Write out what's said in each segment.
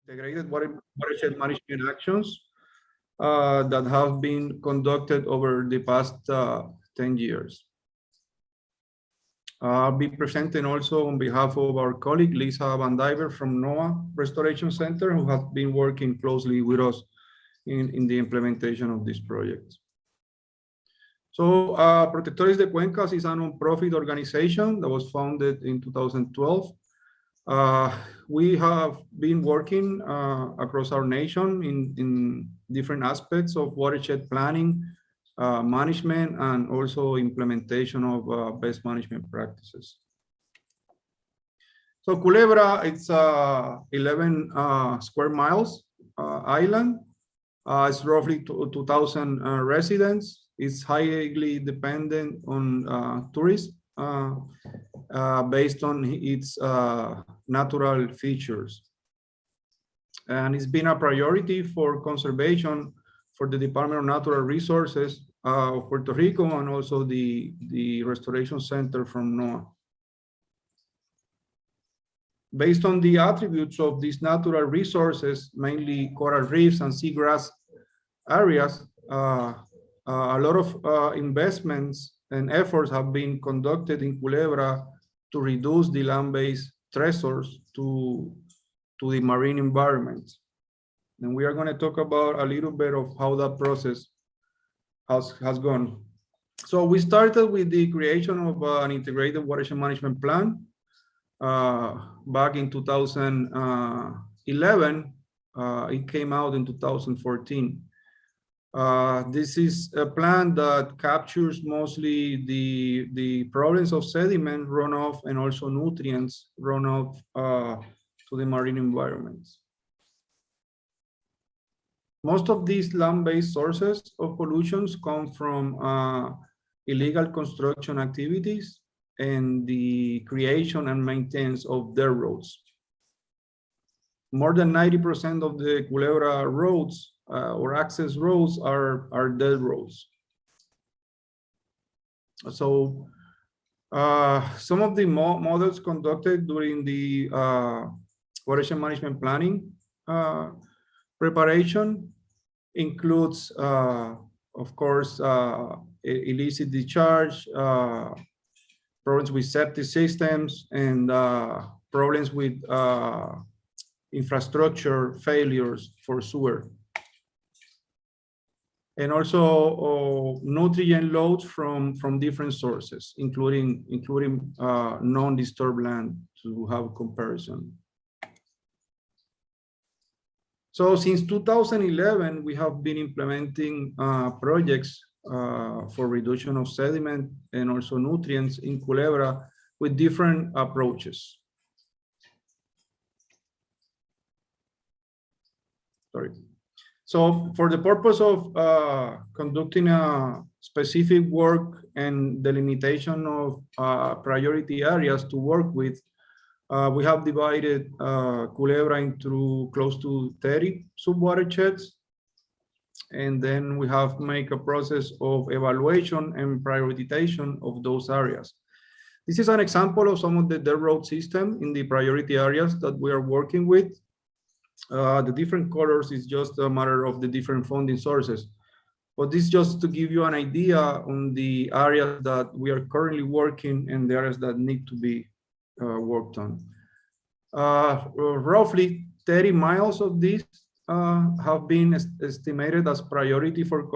integrated watershed management actions that have been conducted over the past 10 years. I'll be presenting also on behalf of our colleague, Lisa Van Diver from NOAA Restoration Center, who has been working closely with us in the implementation of this project. So Protectores de Cuencas is a non-profit organization that was founded in 2012. We have been working across our nation in different aspects of watershed planning, management, and also implementation of best management practices. So Culebra, it's 11 square miles island. It's roughly 2,000 residents. It's highly dependent on tourism based on its natural features. And it's been a priority for conservation for the Department of Natural Resources of Puerto Rico and also the Restoration Center from NOAA. Based on the attributes of these natural resources, mainly coral reefs and seagrass areas, a lot of investments and efforts have been conducted in Culebra to reduce the land-based stressors to the marine environment. And we are going to talk about a little bit of how that process has gone. So we started with the creation of an integrated watershed management plan back in 2011. It came out in 2014. This is a plan that captures mostly the problems of sediment runoff and also nutrients runoff to the marine environments. Most of these land-based sources of pollutions come from illegal construction activities and the creation and maintenance of dirt roads. More than 90% of the Culebra roads or access roads are dirt roads. So some of the models conducted during the watershed management planning preparation includes, of course, illicit discharge, problems with septic systems, and problems with infrastructure failures for sewer. And also nutrient loads from different sources, including non-disturbed land to have comparison. So since 2011, we have been implementing projects for reduction of sediment and also nutrients in Culebra with different approaches. Sorry. So for the purpose of conducting a specific work and delimitation of priority areas to work with, we have divided Culebra into close to 30 subwatersheds. And then we have made a process of evaluation and prioritization of those areas. This is an example of some of the dirt road system in the priority areas that we are working with. The different colors is just a matter of the different funding sources. But this is just to give you an idea on the areas that we are currently working and the areas that need to be worked on. Roughly 30 miles of these have been estimated as priority for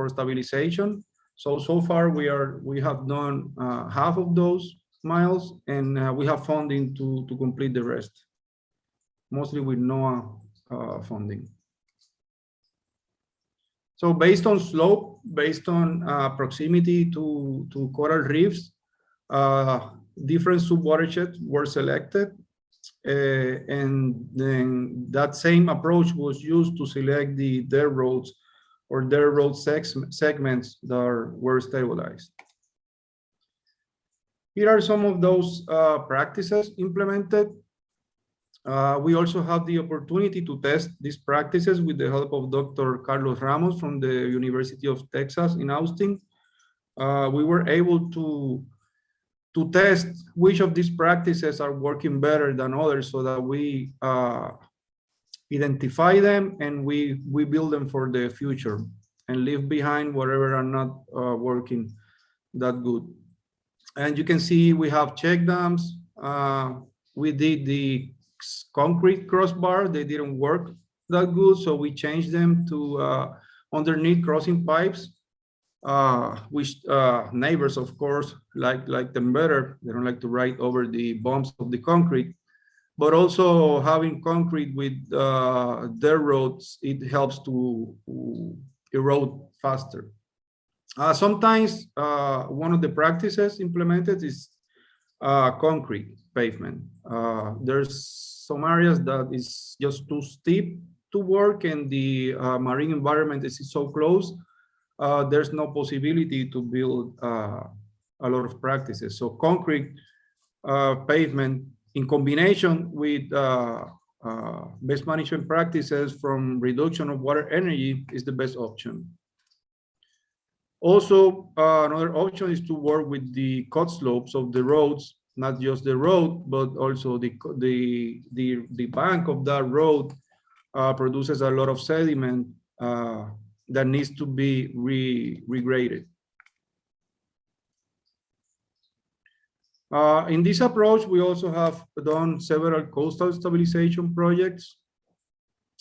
stabilization. So far we have done half of those miles, and we have funding to complete the rest, mostly with NOAA funding. So based on slope, based on proximity to coral reefs, different subwatersheds were selected. And then that same approach was used to select the dirt roads or dirt road segments that were stabilized. Here are some of those practices implemented. We also have the opportunity to test these practices with the help of Dr. Carlos Ramos from the University of Texas in Austin. We were able to test which of these practices are working better than others so that we identify them, and we build them for the future and leave behind whatever are not working that good. And you can see we have check dams. We did the concrete crossbar. They didn't work that good, so we changed them to underneath crossing pipes, which neighbors, of course, like them better. They don't like to ride over the bumps of the concrete. But also having concrete with their roads, it helps to erode faster. Sometimes one of the practices implemented is concrete pavement. There's some areas that is just too steep to work, and the marine environment is so close. There's no possibility to build a lot of practices. So concrete pavement in combination with best management practices from reduction of water energy is the best option. Also, another option is to work with the cut slopes of the roads, not just the road, but also the bank of that road produces a lot of sediment that needs to be regraded. In this approach, we also have done several coastal stabilization projects.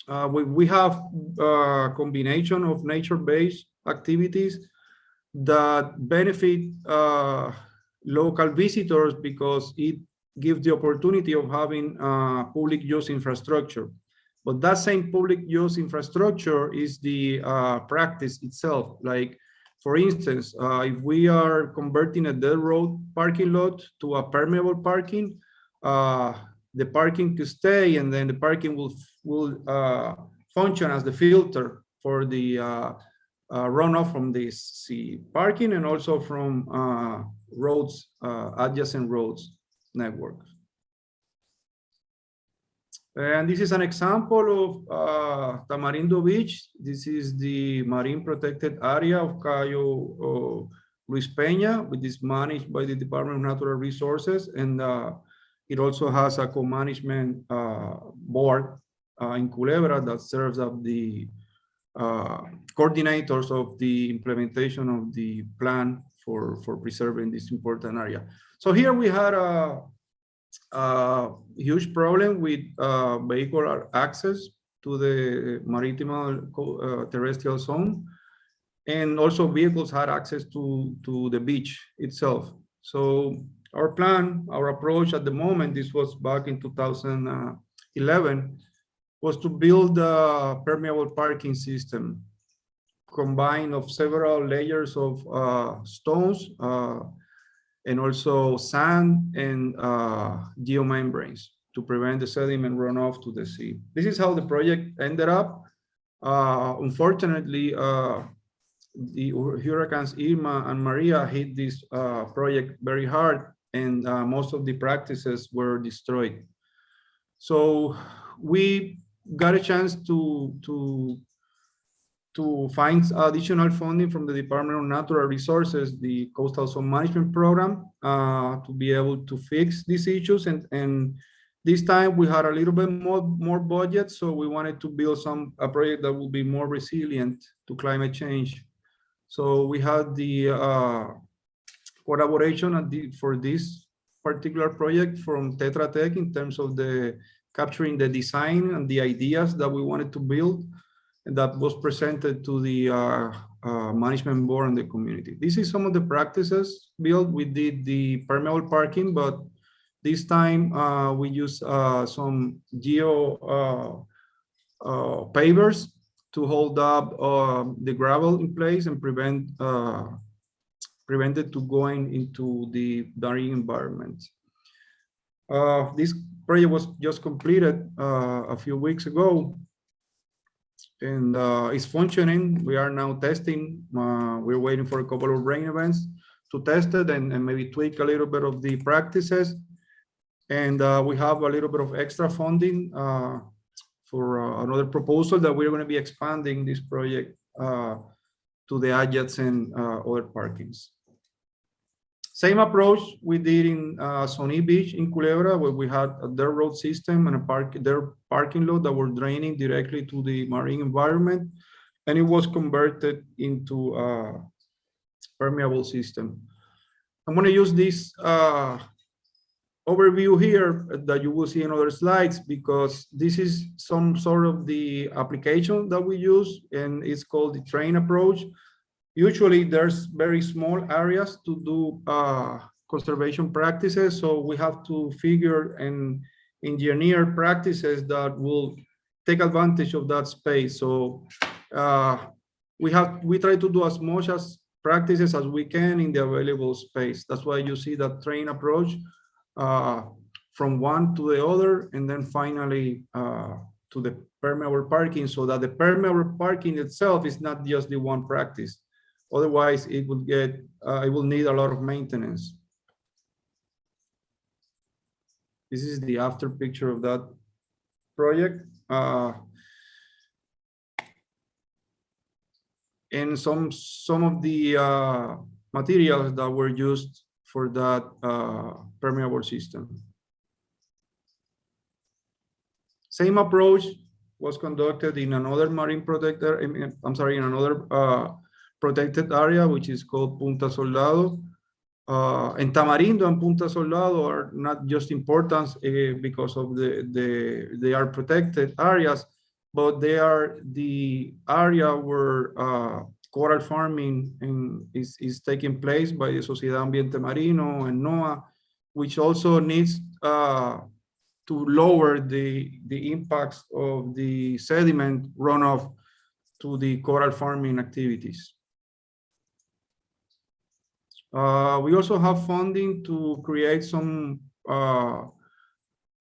We have a combination of nature-based activities that benefit local visitors because it gives the opportunity of having public use infrastructure. But that same public use infrastructure is the practice itself. Like, for instance, if we are converting a dead road parking lot to a permeable parking, the parking could stay, and then the parking will function as the filter for the runoff from the sea parking and also from roads, adjacent roads network. And this is an example of Tamarindo Beach. This is the marine protected area of Cayo Luis Peña, which is managed by the Department of Natural Resources. And it also has a co-management board in Culebra that serves as the coordinators of the implementation of the plan for preserving this important area. So here we had a huge problem with vehicular access to the maritime terrestrial zone, and also vehicles had access to the beach itself. So our plan, our approach at the moment, this was back in 2011, was to build a permeable parking system combined of several layers of stones and also sand and geomembranes to prevent the sediment runoff to the sea. This is how the project ended up. Unfortunately, the hurricanes Irma and Maria hit this project very hard, and most of the practices were destroyed. So we got a chance to find additional funding from the Department of Natural Resources, the Coastal Zone Management Program, to be able to fix these issues. And this time we had a little bit more budget, so we wanted to build a project that will be more resilient to climate change. So we had the collaboration for this particular project from Tetra Tech in terms of capturing the design and the ideas that we wanted to build, and that was presented to the management board and the community. This is some of the practices built. We did the permeable parking, but this time we used some geo pavers to hold up the gravel in place and prevent it to going into the marine environment. This project was just completed a few weeks ago, and it's functioning. We are now testing. We're waiting for a couple of rain events to test it and maybe tweak a little bit of the practices. And we have a little bit of extra funding for another proposal that we're going to be expanding this project to the adjacent other parkings. Same approach we did in Sony Beach in Culebra, where we had a dirt road system and their parking lot that were draining directly to the marine environment, and it was converted into a permeable system. I'm going to use this overview here that you will see in other slides, because this is some sort of the application that we use, and it's called the train approach. Usually there's very small areas to do conservation practices, so we have to figure and engineer practices that will take advantage of that space. So we try to do as much as practices as we can in the available space. That's why you see that train approach from one to the other, and then finally to the permeable parking, so that the permeable parking itself is not just the one practice. Otherwise, it will need a lot of maintenance. This is the after picture of that project. And some of the materials that were used for that permeable system. Same approach was conducted in another marine protector, in another protected area, which is called Punta Soldado. And Tamarindo and Punta Soldado are not just important because of they are protected areas, but they are the area where coral farming is taking place by the Sociedad Ambiente Marino and NOAA, which also needs to lower the impacts of the sediment runoff to the coral farming activities. We also have funding to create some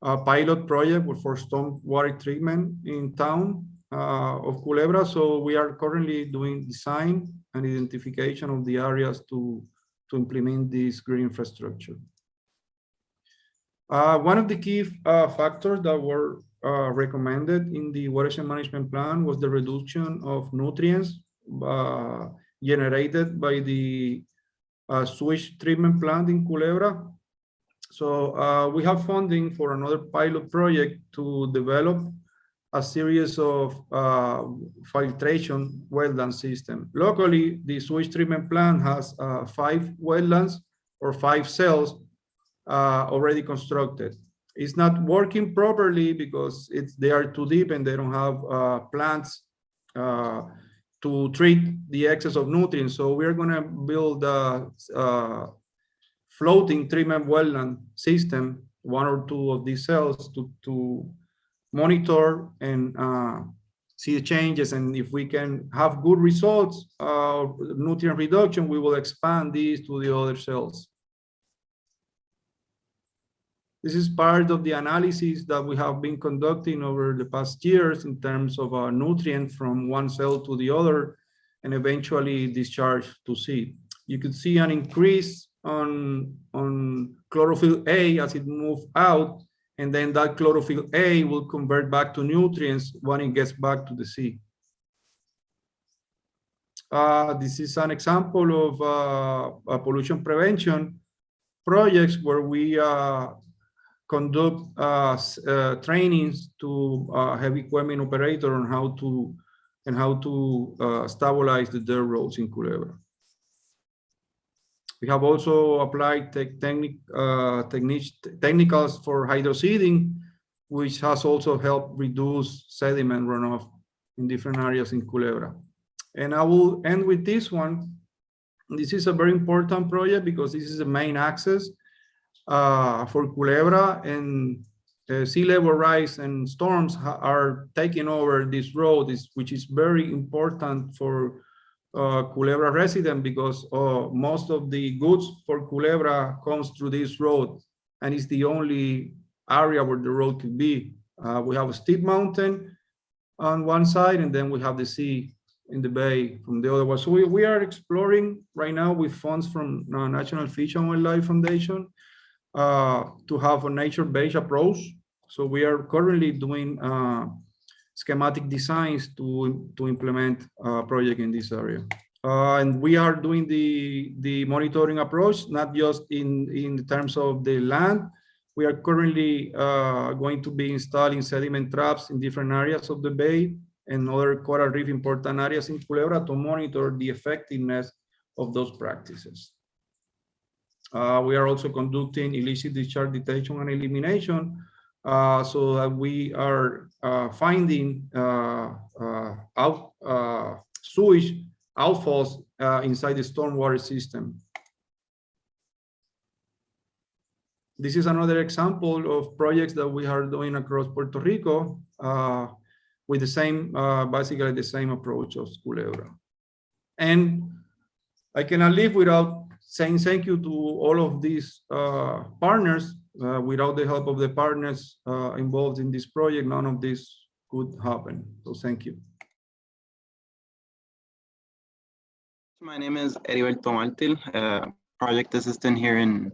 pilot project for storm water treatment in town of Culebra. So we are currently doing design and identification of the areas to implement this green infrastructure. One of the key factors that were recommended in the watershed management plan was the reduction of nutrients generated by the sewage treatment plant in Culebra. So we have funding for another pilot project to develop a series of filtration wetland system. Locally, the sewage treatment plant has 5 wetlands or 5 cells already constructed. It's not working properly because they are too deep and they don't have plants to treat the excess of nutrients. So we're going to build a floating treatment wetland system, 1 or 2 of these cells, to monitor and see the changes. And if we can have good results of nutrient reduction, we will expand these to the other cells. This is part of the analysis that we have been conducting over the past years in terms of nutrient from one cell to the other and eventually discharge to sea. You could see an increase on chlorophyll A as it moves out, and then that chlorophyll A will convert back to nutrients when it gets back to the sea. This is an example of pollution prevention projects where we conduct trainings to heavy equipment operator on how to stabilize the dirt roads in Culebra. We have also applied technicals for hydroseeding, which has also helped reduce sediment runoff in different areas in Culebra. And I will end with this one. This is a very important project because this is the main access for Culebra, and sea level rise and storms are taking over this road, which is very important for Culebra resident because most of the goods for Culebra comes through this road, and it's the only area where the road could be. We have a steep mountain on one side, and then we have the sea in the bay from the other one. So we are exploring right now with funds from National Fish and Wildlife Foundation to have a nature-based approach. So we are currently doing schematic designs to implement a project in this area. And we are doing the monitoring approach, not just in terms of the land. We are currently going to be installing sediment traps in different areas of the bay and other coral reef important areas in Culebra to monitor the effectiveness of those practices. We are also conducting illicit discharge detection and elimination so that we are finding sewage outfalls inside the stormwater system. This is another example of projects that we are doing across Puerto Rico with the same, basically the same approach of Culebra. And I cannot live without saying thank you to all of these partners. Without the help of the partners involved in this project, none of this could happen. So thank you. My name is Heriberto Martil, project assistant here in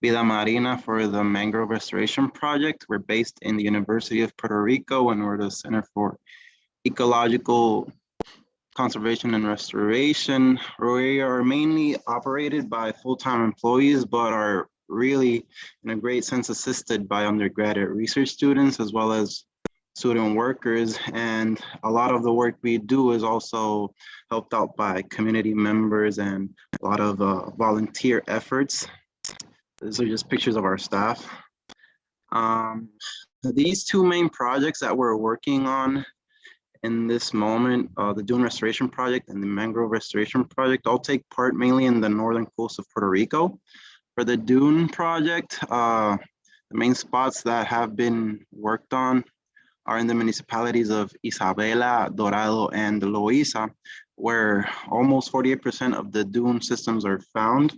Vida Marina for the Mangrove Restoration project. We're based in the University of Puerto Rico, and we're the Center for Ecological Conservation and Restoration. We are mainly operated by full-time employees, but are really, in a great sense, assisted by undergraduate research students as well as student workers. And a lot of the work we do is also helped out by community members and a lot of volunteer efforts. These are just pictures of our staff. These two main projects that we're working on in this moment, the Dune Restoration Project and the Mangrove Restoration Project, all take part mainly in the northern coast of Puerto Rico. For the Dune Project, the main spots that have been worked on are in the municipalities of Isabela, Dorado, and Loíza, where almost 48% of the dune systems are found.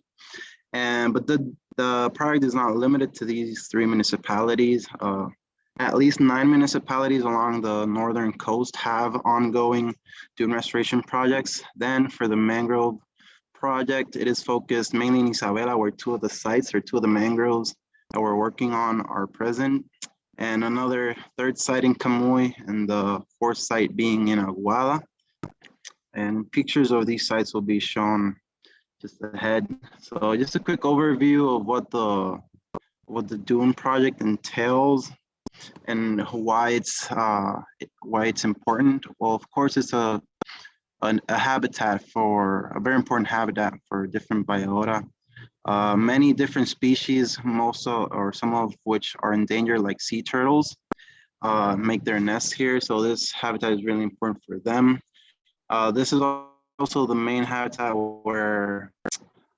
But the project is not limited to these three municipalities. At least 9 municipalities along the northern coast have ongoing dune restoration projects. Then for the mangrove project, it is focused mainly in Isabela, where two of the mangroves that we're working on are present. And another third site in Camuy, and the fourth site being in Aguada. And pictures of these sites will be shown just ahead. So just a quick overview of what the Dune project entails and why it's important. Well, of course, it's a habitat for a very important habitat for different biota. Many different species, some of which are endangered, like sea turtles, make their nests here. So this habitat is really important for them. This is also the main habitat where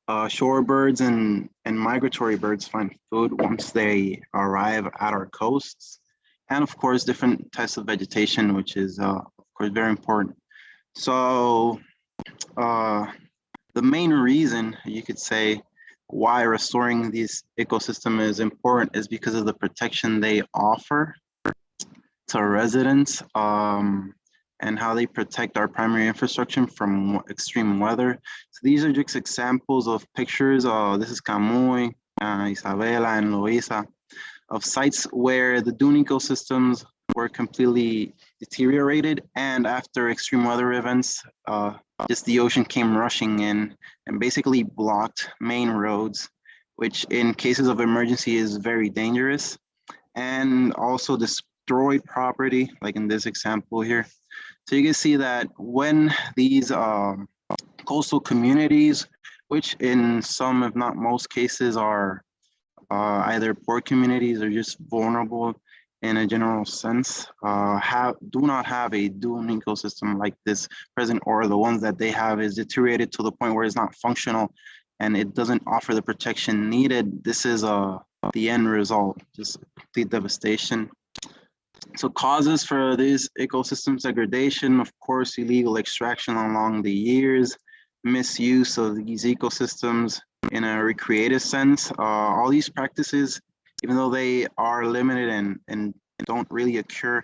shorebirds and migratory birds find food once they arrive at our coasts. And of course, different types of vegetation, which is of course very important. So the main reason, you could say, why restoring these ecosystems is important is because of the protection they offer to residents and how they protect our primary infrastructure from extreme weather. So these are just examples of pictures. This is Camuy, Isabela, and Loíza, of sites where the dune ecosystems were completely deteriorated, and after extreme weather events, just the ocean came rushing in and basically blocked main roads, which in cases of emergency is very dangerous, and also destroyed property, like in this example here. So you can see that when these coastal communities, which in some, if not most cases, are either poor communities or just vulnerable in a general sense, do not have a dune ecosystem like this present, or the ones that they have is deteriorated to the point where it's not functional and it doesn't offer the protection needed. This is the end result, just complete devastation. So causes for this ecosystem degradation, of course, illegal extraction along the years, misuse of these ecosystems in a recreative sense. All these practices, even though they are limited and don't really occur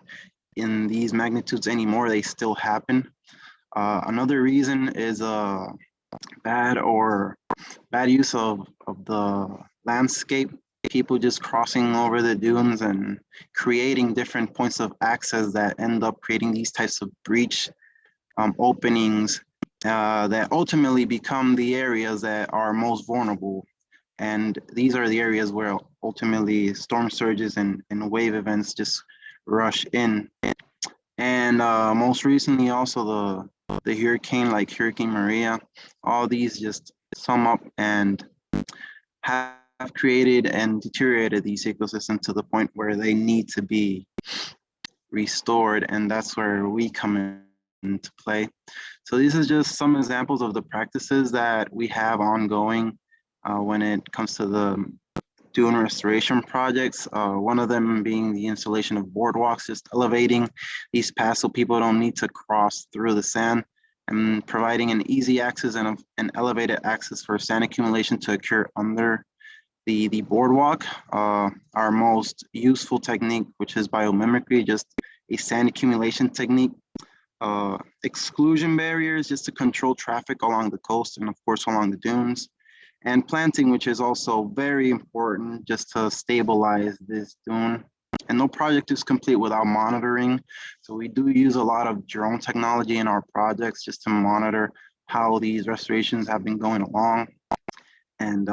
in these magnitudes anymore, they still happen. Another reason is bad use of the landscape. People just crossing over the dunes and creating different points of access that end up creating these types of breach openings that ultimately become the areas that are most vulnerable. And these are the areas where ultimately storm surges and wave events just rush in. And most recently also the hurricane, like Hurricane Maria, all these just sum up and have created and deteriorated these ecosystems to the point where they need to be restored. And that's where we come into play. So these are just some examples of the practices that we have ongoing when it comes to the dune restoration projects. One of them being the installation of boardwalks, just elevating these paths so people don't need to cross through the sand, and providing an easy access and an elevated access for sand accumulation to occur under the boardwalk. Our most useful technique, which is biomimicry, just a sand accumulation technique. Exclusion barriers just to control traffic along the coast and of course along the dunes. And planting, which is also very important just to stabilize this dune. And no project is complete without monitoring. So we do use a lot of drone technology in our projects just to monitor how these restorations have been going along and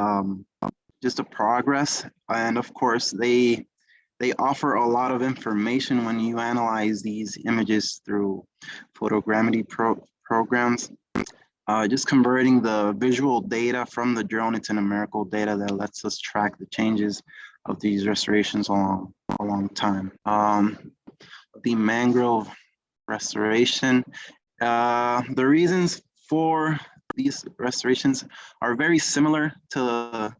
just the progress. And of course, they offer a lot of information when you analyze these images through photogrammetry programs. Just converting the visual data from the drone into numerical data that lets us track the changes of these restorations along a long time. The mangrove restoration, the reasons for these restorations are very similar to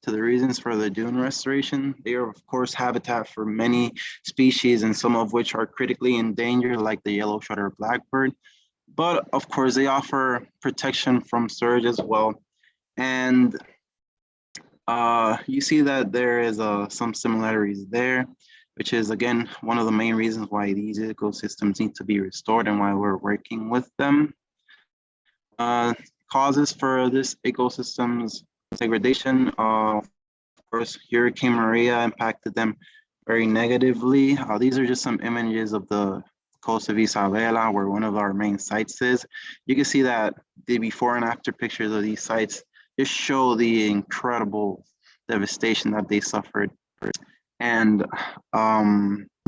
the reasons for the dune restoration. They are of course habitat for many species and some of which are critically endangered, like the yellow-shouldered blackbird. But of course, they offer protection from surge as well. And you see that there is some similarities there, which is again, one of the main reasons why these ecosystems need to be restored and why we're working with them. Causes for this ecosystems segregation, of course, Hurricane Maria impacted them very negatively. These are just some images of the coast of Isabela, where one of our main sites is. You can see that the before and after pictures of these sites just show the incredible devastation that they suffered. And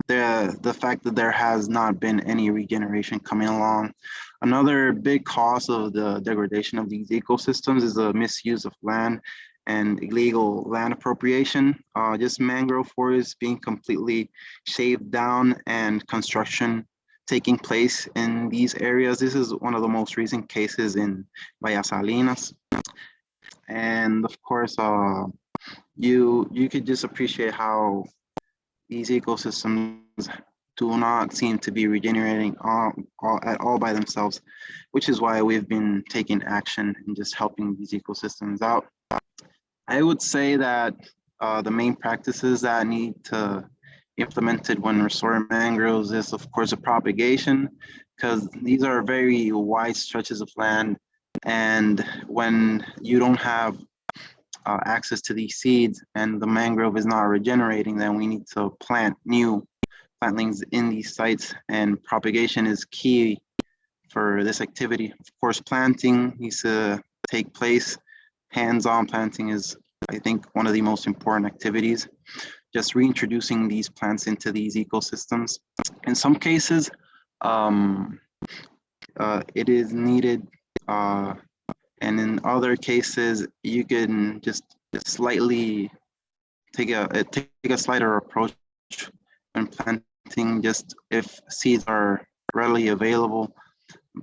the fact that there has not been any regeneration coming along. Another big cause of the degradation of these ecosystems is the misuse of land and illegal land appropriation. Just mangrove forests being completely shaved down and construction taking place in these areas. This is one of the most recent cases in Vallasalinas. And of course, you could just appreciate how these ecosystems do not seem to be regenerating at all by themselves, which is why we've been taking action and just helping these ecosystems out. I would say that the main practices that need to be implemented when restoring mangroves is of course a propagation, because these are very wide stretches of land, and when you don't have access to these seeds and the mangrove is not regenerating, then we need to plant new plantlings in these sites, and propagation is key for this activity. Of course, planting needs to take place. Hands-on planting is, I think, one of the most important activities. Just reintroducing these plants into these ecosystems. In some cases, it is needed, and in other cases, you can just slightly take a slighter approach when planting, just if seeds are readily available.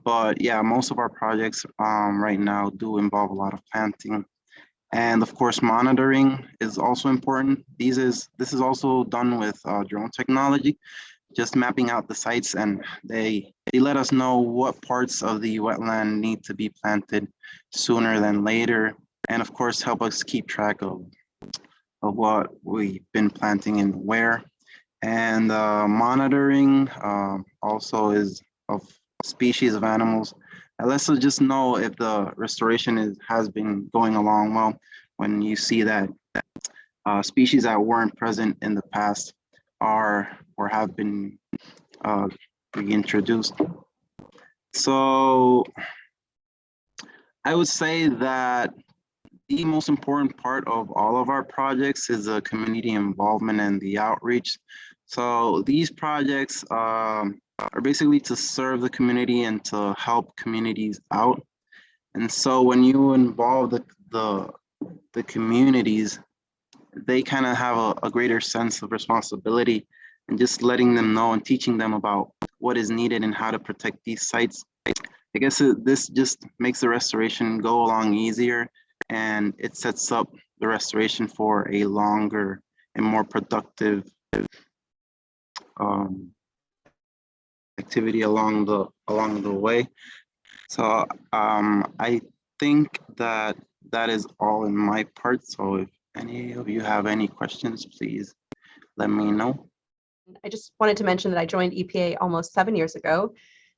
But yeah, most of our projects right now do involve a lot of planting. And of course, monitoring is also important. This is also done with drone technology, just mapping out the sites, and they let us know what parts of the wetland need to be planted sooner than later. And of course, help us keep track of what we've been planting and where. And monitoring also is of species of animals. And lets us just know if the restoration has been going along well, when you see that species that weren't present in the past are or have been reintroduced. So I would say that the most important part of all of our projects is the community involvement and the outreach. So these projects are basically to serve the community and to help communities out. And so when you involve the communities, they kind of have a greater sense of responsibility, and just letting them know and teaching them about what is needed and how to protect these sites. I guess this just makes the restoration go along easier, and it sets up the restoration for a longer and more productive activity along the way. So I think that is all in my part. So if any of you have any questions, please let me know. I just wanted to mention that I joined EPA almost 7 years ago.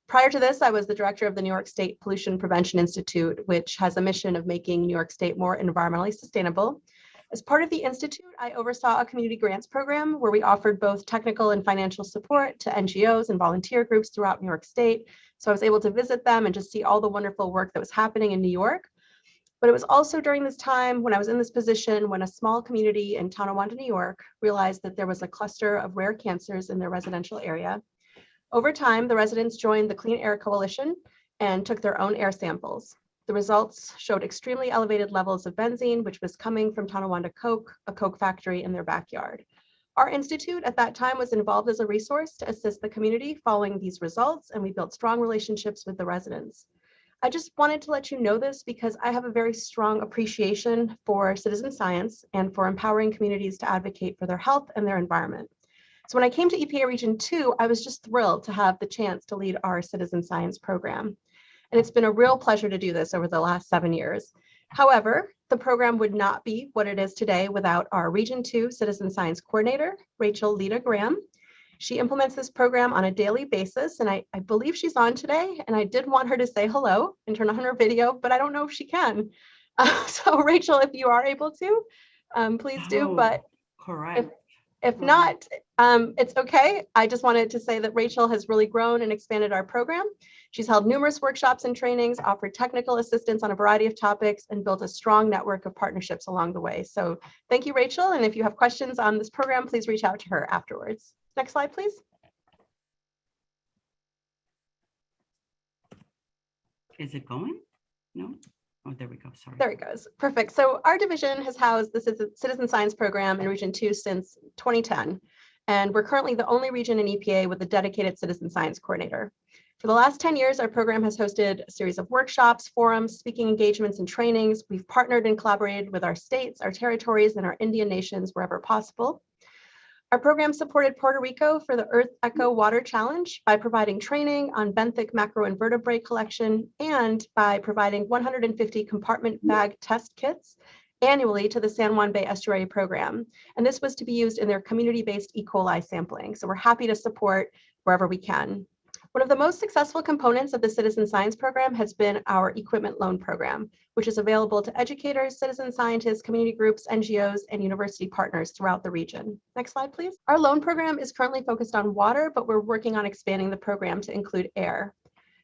Prior to this, I was the director of the New York State Pollution Prevention Institute, which has a mission of making New York State more environmentally sustainable. As part of the Institute, I oversaw a community grants program where we offered both technical and financial support to NGOs and volunteer groups throughout New York State. So I was able to visit them and just see all the wonderful work that was happening in New York. But it was also during this time when I was in this position when a small community in Tonawanda, New York, realized that there was a cluster of rare cancers in their residential area. Over time, the residents joined the Clean Air Coalition and took their own air samples. The results showed extremely elevated levels of benzene, which was coming from Tonawanda Coke, a Coke factory in their backyard. Our institute at that time was involved as a resource to assist the community following these results, and we built strong relationships with the residents. I just wanted to let you know this because I have a very strong appreciation for citizen science and for empowering communities to advocate for their health and their environment. So when I came to EPA Region 2, I was just thrilled to have the chance to lead our citizen science program. And it's been a real pleasure to do this over the last 7 years. However, the program would not be what it is today without our Region 2 Citizen Science Coordinator, Rachel Lita Graham. She implements this program on a daily basis, and I believe she's on today, and I did want her to say hello and turn on her video, but I don't know if she can. So Rachel, if you are able to, please do, but correct. If not, it's okay. I just wanted to say that Rachel has really grown and expanded our program. She's held numerous workshops and trainings, offered technical assistance on a variety of topics, and built a strong network of partnerships along the way. So thank you, Rachel. And if you have questions on this program, please reach out to her afterwards. Next slide, please. Is it going? No? Oh, there we go. Sorry. There it goes. Perfect. So our division has housed the Citizen Science Program in Region 2 since 2010. And we're currently the only region in EPA with a dedicated Citizen Science Coordinator. For the last 10 years, our program has hosted a series of workshops, forums, speaking engagements, and trainings. We've partnered and collaborated with our states, our territories, and our Indian nations wherever possible. Our program supported Puerto Rico for the Earth Echo Water Challenge by providing training on benthic macroinvertebrate collection and by providing 150 compartment bag test kits annually to the San Juan Bay Estuary program. And this was to be used in their community-based E. coli sampling. So we're happy to support wherever we can. One of the most successful components of the Citizen Science Program has been our equipment loan program, which is available to educators, citizen scientists, community groups, NGOs, and university partners throughout the region. Next slide, please. Our loan program is currently focused on water, but we're working on expanding the program to include air.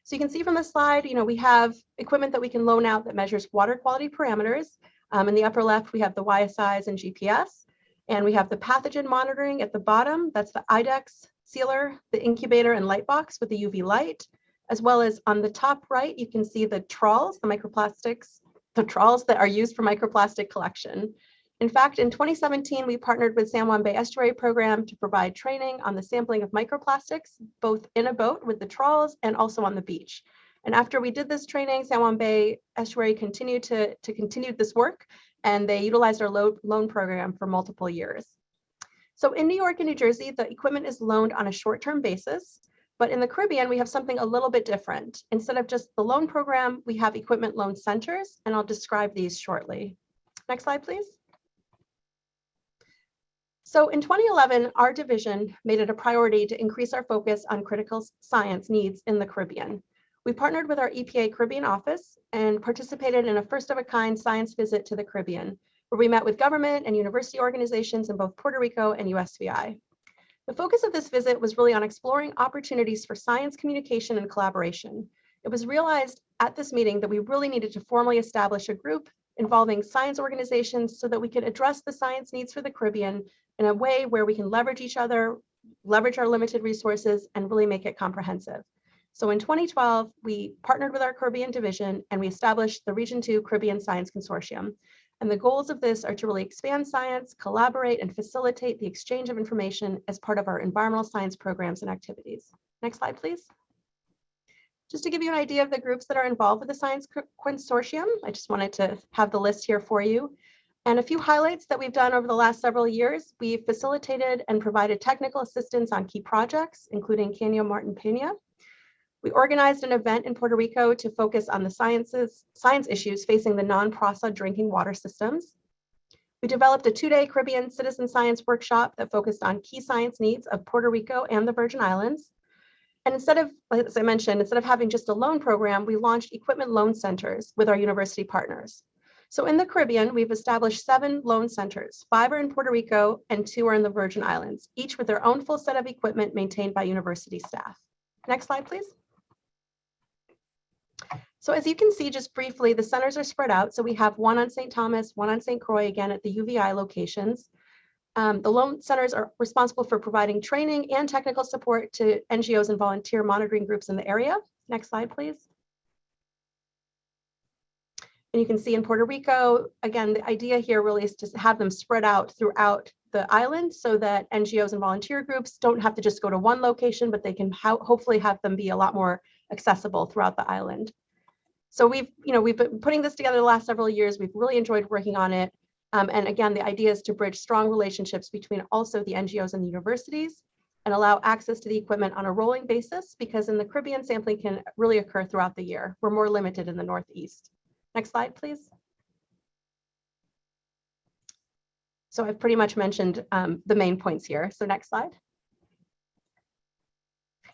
So you can see from the slide, we have equipment that we can loan out that measures water quality parameters. In the upper left, we have the YSIs and GPS, and we have the pathogen monitoring at the bottom. That's the IDEX sealer, the incubator and light box with the UV light, as well as on the top right, you can see the trawls, the microplastics, the trawls that are used for microplastic collection. In fact, in 2017, we partnered with San Juan Bay Estuary Program to provide training on the sampling of microplastics, both in a boat with the trawls and also on the beach. And after we did this training, San Juan Bay Estuary continued to continue this work, and they utilized our loan program for multiple years. So in New York and New Jersey, the equipment is loaned on a short-term basis, but in the Caribbean, we have something a little bit different. Instead of just the loan program, we have equipment loan centers, and I'll describe these shortly. Next slide, please. So in 2011, our division made it a priority to increase our focus on critical science needs in the Caribbean. We partnered with our EPA Caribbean office and participated in a first-of-a-kind science visit to the Caribbean, where we met with government and university organizations in both Puerto Rico and USVI. The focus of this visit was really on exploring opportunities for science communication and collaboration. It was realized at this meeting that we really needed to formally establish a group involving science organizations so that we could address the science needs for the Caribbean in a way where we can leverage each other, leverage our limited resources, and really make it comprehensive. So in 2012, we partnered with our Caribbean division and we established the Region 2 Caribbean Science Consortium. And the goals of this are to really expand science, collaborate, and facilitate the exchange of information as part of our environmental science programs and activities. Next slide, please. Just to give you an idea of the groups that are involved with the Science Consortium, I just wanted to have the list here for you. And a few highlights that we've done over the last several years. We've facilitated and provided technical assistance on key projects, including Caño Martin Peña. We organized an event in Puerto Rico to focus on the science issues facing the non-PRASA drinking water systems. We developed a 2-day Caribbean citizen science workshop that focused on key science needs of Puerto Rico and the Virgin Islands. And instead of, as I mentioned, instead of having just a loan program, we launched equipment loan centers with our university partners. So in the Caribbean, we've established 7 loan centers. 5 are in Puerto Rico and 2 are in the Virgin Islands, each with their own full set of equipment maintained by university staff. Next slide, please. So as you can see, just briefly, the centers are spread out. So we have one on St. Thomas, one on St. Croix, again at the UVI locations. The loan centers are responsible for providing training and technical support to NGOs and volunteer monitoring groups in the area. Next slide, please. And you can see in Puerto Rico, again, the idea here really is to have them spread out throughout the island so that NGOs and volunteer groups don't have to just go to one location, but they can hopefully have them be a lot more accessible throughout the island. So we've been putting this together the last several years. We've really enjoyed working on it. And again, the idea is to bridge strong relationships between also the NGOs and the universities and allow access to the equipment on a rolling basis, because in the Caribbean, sampling can really occur throughout the year. We're more limited in the Northeast. Next slide, please. So I've pretty much mentioned the main points here. So next slide.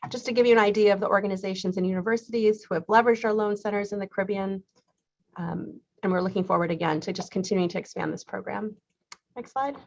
Just to give you an idea of the organizations and universities who have leveraged our loan centers in the Caribbean. And we're looking forward again to just continuing to expand this program. Next slide.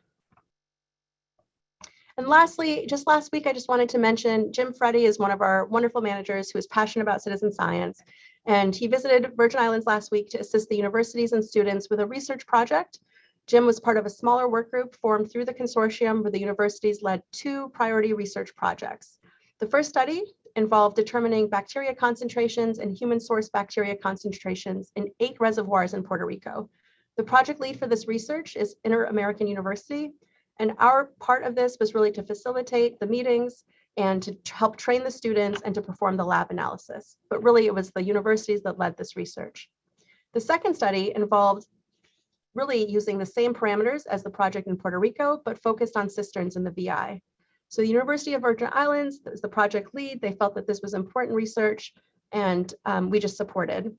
And lastly, just last week, I just wanted to mention Jim Freddy is one of our wonderful managers who is passionate about citizen science. And he visited Virgin Islands last week to assist the universities and students with a research project. Jim was part of a smaller work group formed through the consortium where the universities led 2 priority research projects. The first study involved determining bacteria concentrations and human source bacteria concentrations in 8 reservoirs in Puerto Rico. The project lead for this research is Inter-American University, and our part of this was really to facilitate the meetings and to help train the students and to perform the lab analysis. But really it was the universities that led this research. The second study involved really using the same parameters as the project in Puerto Rico, but focused on cisterns in the VI. So the University of Virgin Islands, that was the project lead, they felt that this was important research, and we just supported.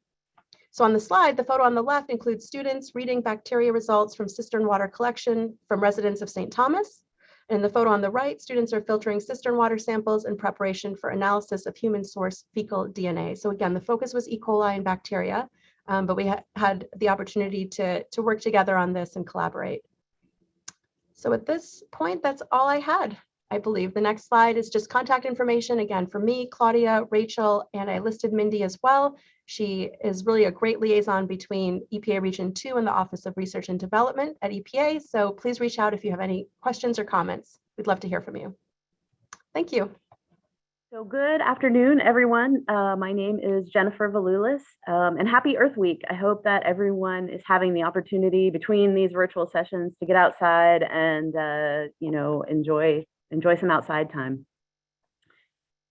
So on the slide, the photo on the left includes students reading bacteria results from cistern water collection from residents of St. Thomas. And the photo on the right, students are filtering cistern water samples in preparation for analysis of human source fecal DNA. So again, the focus was E. coli and bacteria, but we had the opportunity to work together on this and collaborate. So at this point, that's all I had. I believe the next slide is just contact information, again, for me, Claudia, Rachel, and I listed Mindy as well. She is really a great liaison between EPA Region 2 and the Office of Research and Development at EPA. So please reach out if you have any questions or comments. We'd love to hear from you. Thank you. So good afternoon, everyone. My name is Jennifer Valiulis, and happy Earth Week. I hope that everyone is having the opportunity between these virtual sessions to get outside and enjoy some outside time.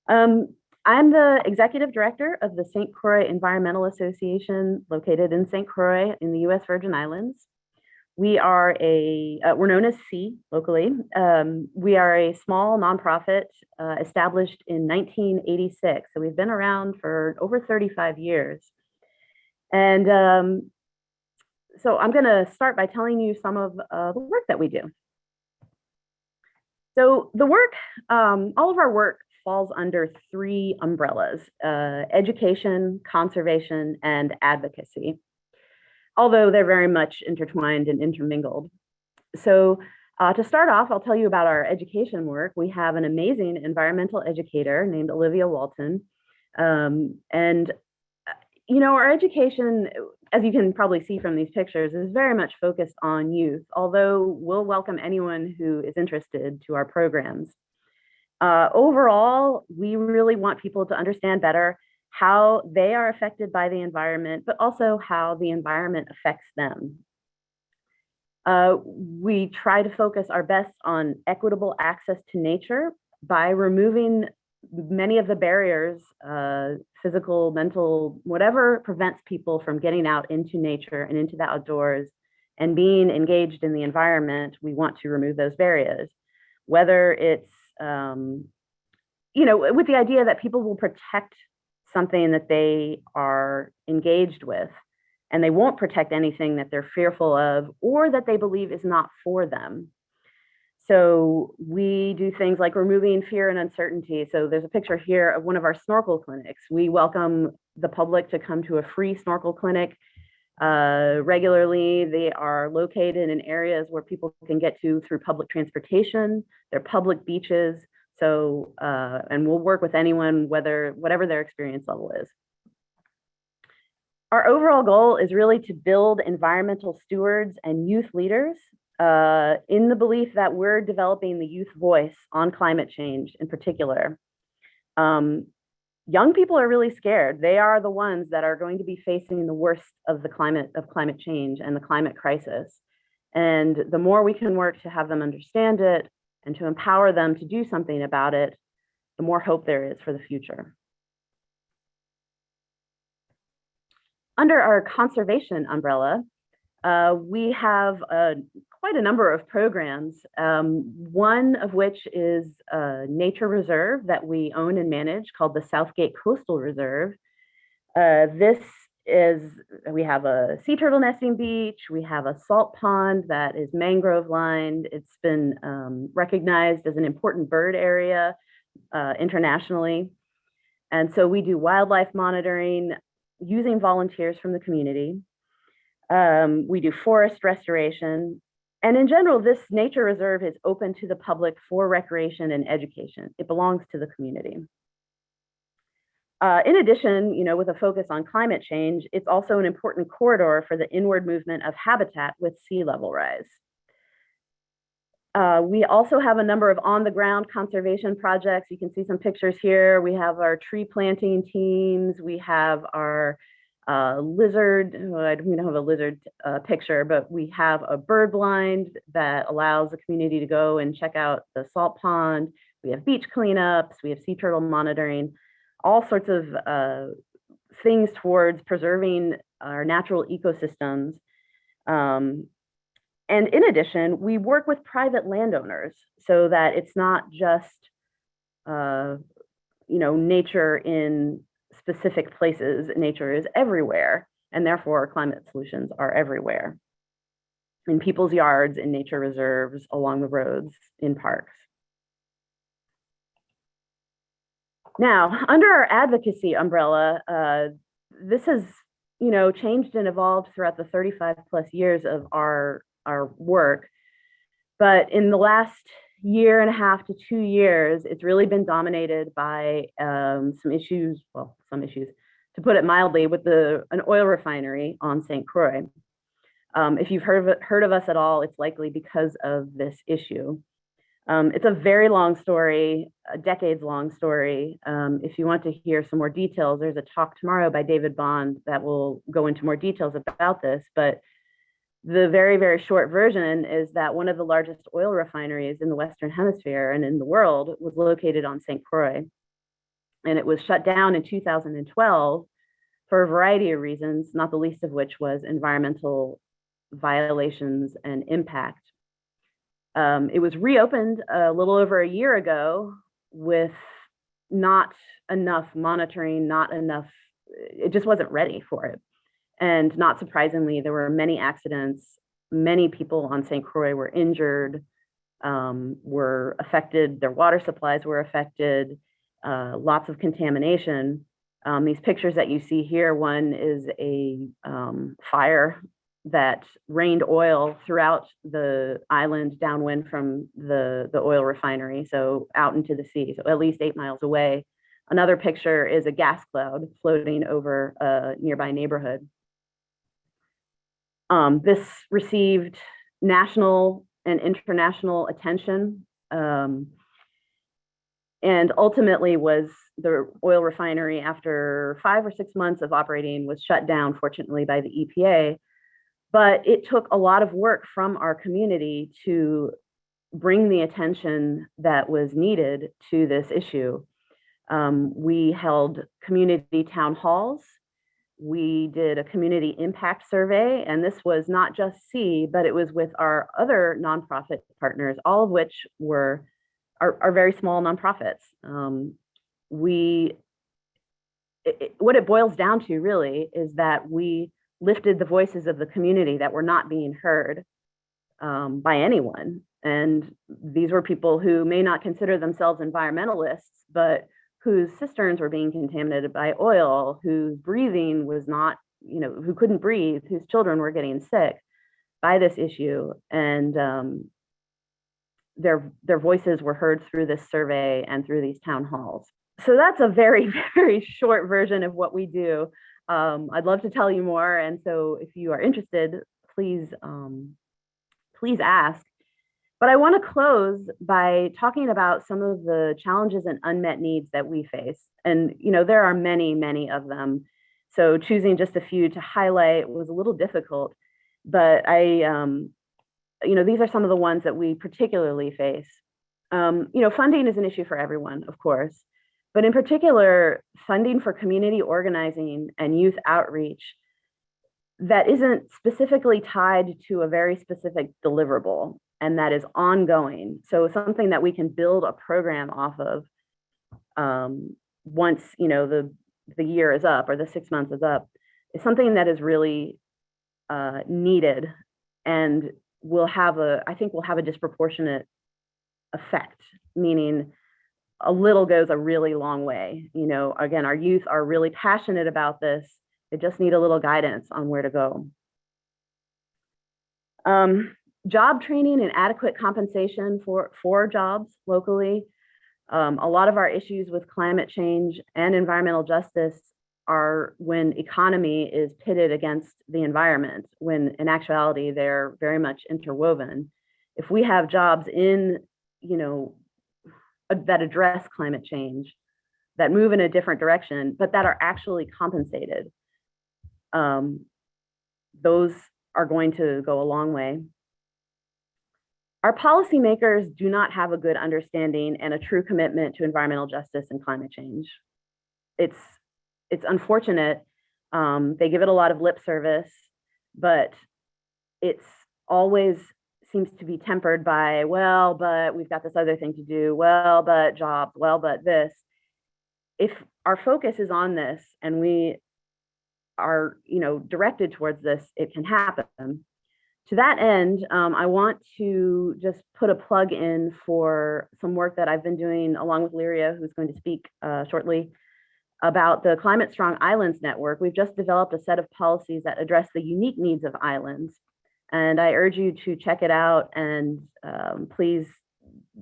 I'm the executive director of the St. Croix Environmental Association located in St. Croix in the U.S. Virgin Islands. We are we're known as C locally. We are a small nonprofit established in 1986. So we've been around for over 35 years. And so I'm gonna start by telling you some of the work that we do. So the work, all of our work falls under 3 umbrellas: education, conservation, and advocacy, although they're very much intertwined and intermingled. So to start off, I'll tell you about our education work. We have an amazing environmental educator named Olivia Walton. And our education, as you can probably see from these pictures, is very much focused on youth, although we'll welcome anyone who is interested to our programs. Overall, we really want people to understand better how they are affected by the environment, but also how the environment affects them. We try to focus our best on equitable access to nature by removing many of the barriers, physical, mental, whatever prevents people from getting out into nature and into the outdoors and being engaged in the environment. We want to remove those barriers, whether it's, with the idea that people will protect something that they are engaged with, and they won't protect anything that they're fearful of or that they believe is not for them. So we do things like removing fear and uncertainty. So there's a picture here of one of our snorkel clinics. We welcome the public to come to a free snorkel clinic regularly. They are located in areas where people can get to through public transportation. They're public beaches. So, and we'll work with anyone, whatever their experience level is. Our overall goal is really to build environmental stewards and youth leaders in the belief that we're developing the youth voice on climate change in particular. Young people are really scared. They are the ones that are going to be facing the worst of the climate change and the climate crisis. And the more we can work to have them understand it and to empower them to do something about it, the more hope there is for the future. Under our conservation umbrella, we have quite a number of programs, one of which is a nature reserve that we own and manage called the Southgate Coastal Reserve. We have a sea turtle nesting beach, we have a salt pond that is mangrove lined. It's been recognized as an important bird area internationally. And so we do wildlife monitoring using volunteers from the community. We do forest restoration. And in general, this nature reserve is open to the public for recreation and education. It belongs to the community. In addition, with a focus on climate change, it's also an important corridor for the inward movement of habitat with sea level rise. We also have a number of on-the-ground conservation projects. You can see some pictures here. We have our tree planting teams. We have our lizard, we don't have a lizard picture, but we have a bird blind that allows the community to go and check out the salt pond. We have beach cleanups. We have sea turtle monitoring, all sorts of things towards preserving our natural ecosystems. And in addition, we work with private landowners so that it's not just, nature in specific places. Nature is everywhere, and therefore climate solutions are everywhere. In people's yards, in nature reserves, along the roads, in parks. Now, under our advocacy umbrella, this has, changed and evolved throughout the 35 plus years of our work. But in the last year and a half to 2 years, it's really been dominated by some issues, to put it mildly, with an oil refinery on St. Croix. If you've heard of us at all, it's likely because of this issue. It's a very long story, a decades-long story. If you want to hear some more details, there's a talk tomorrow by David Bond that will go into more details about this. But the very, very short version is that one of the largest oil refineries in the Western Hemisphere and in the world was located on St. Croix. And it was shut down in 2012 for a variety of reasons, not the least of which was environmental violations and impact. It was reopened a little over a year ago with not enough monitoring, it just wasn't ready for it. And not surprisingly, there were many accidents. Many people on St. Croix were injured, were affected, their water supplies were affected, lots of contamination. These pictures that you see here, one is a fire that rained oil throughout the island downwind from the oil refinery, so out into the sea, so at least 8 miles away. Another picture is a gas cloud floating over a nearby neighborhood. This received national and international attention, and ultimately was the oil refinery, after 5 or 6 months of operating, was shut down, fortunately, by the EPA. But it took a lot of work from our community to bring the attention that was needed to this issue. We held community town halls. We did a community impact survey, and this was not just C, but it was with our other nonprofit partners, all of which are very small nonprofits. What it boils down to really is that we lifted the voices of the community that were not being heard by anyone. And these were people who may not consider themselves environmentalists, but whose cisterns were being contaminated by oil, whose breathing was not, who couldn't breathe, whose children were getting sick by this issue. And their voices were heard through this survey and through these town halls. So that's a very, very short version of what we do. I'd love to tell you more. And so if you are interested, please ask. But I want to close by talking about some of the challenges and unmet needs that we face. And, there are many, many of them. So choosing just a few to highlight was a little difficult, but these are some of the ones that we particularly face. Funding is an issue for everyone, of course, but in particular, funding for community organizing and youth outreach that isn't specifically tied to a very specific deliverable and that is ongoing. So something that we can build a program off of once the year is up or the 6 months is up, is something that is really needed and I think will have a disproportionate effect, meaning a little goes a really long way. Again, our youth are really passionate about this. They just need a little guidance on where to go. Job training and adequate compensation for jobs locally. A lot of our issues with climate change and environmental justice are when economy is pitted against the environment, when in actuality, they're very much interwoven. If we have jobs in, that address climate change, that move in a different direction, but that are actually compensated, those are going to go a long way. Our policymakers do not have a good understanding and a true commitment to environmental justice and climate change. It's unfortunate. They give it a lot of lip service, but it's always seems to be tempered by, well, but we've got this other thing to do. Well, but jobs. Well, but this. If our focus is on this and we are, directed towards this, it can happen. To that end, I want to just put a plug in for some work that I've been doing along with Lirio, who's going to speak shortly, about the Climate Strong Islands Network. We've just developed a set of policies that address the unique needs of islands. And I urge you to check it out and please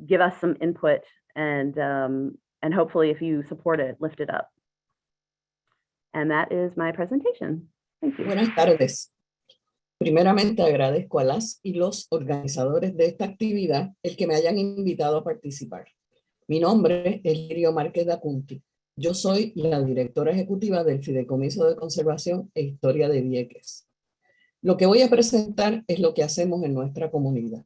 give us some input and hopefully if you support it, lift it up. And that is my presentation. Thank you. Buenas tardes. Primeramente agradezco a las y los organizadores de esta actividad el que me hayan invitado a participar. Mi nombre es Lirio Márquez de Punti. Yo soy la directora ejecutiva del Fideicomiso de Conservación e Historia de Vieques. Lo que voy a presentar es lo que hacemos en nuestra comunidad.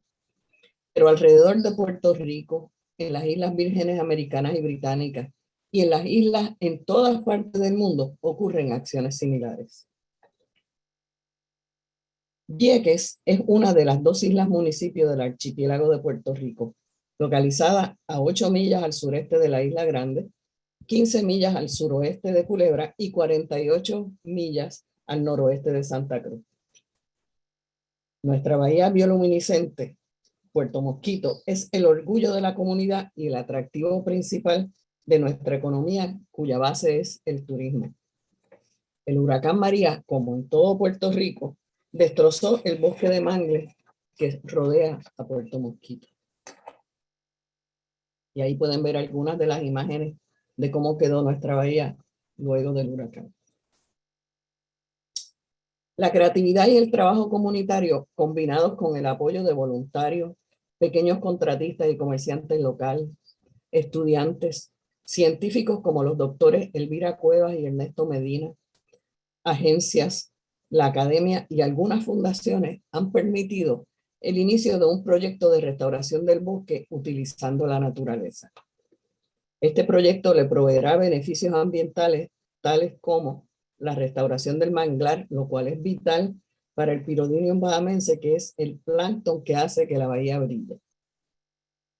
Pero alrededor de Puerto Rico, en las Islas Vírgenes Americanas y Británicas y en las islas en todas partes del mundo ocurren acciones similares. Vieques es una de las 2 islas municipios del archipiélago de Puerto Rico, localizada a 8 millas al sureste de la Isla Grande, 15 millas al suroeste de Culebra y 48 millas al noroeste de Santa Cruz. Nuestra bahía bioluminiscente, Puerto Mosquito, es el orgullo de la comunidad y el atractivo principal de nuestra economía, cuya base es el turismo. El huracán María, como en todo Puerto Rico, destrozó el bosque de mangles que rodea a Puerto Mosquito. Y ahí pueden ver algunas de las imágenes de cómo quedó nuestra bahía luego del huracán. La creatividad y el trabajo comunitario, combinados con el apoyo de voluntarios, pequeños contratistas y comerciantes locales, estudiantes, científicos como los doctores Elvira Cuevas y Ernesto Medina, agencias, la academia y algunas fundaciones han permitido el inicio de un proyecto de restauración del bosque utilizando la naturaleza. Este proyecto le proveerá beneficios ambientales tales como la restauración del manglar, lo cual es vital para el Pyrodinium bahamense, que es el plancton que hace que la bahía brille.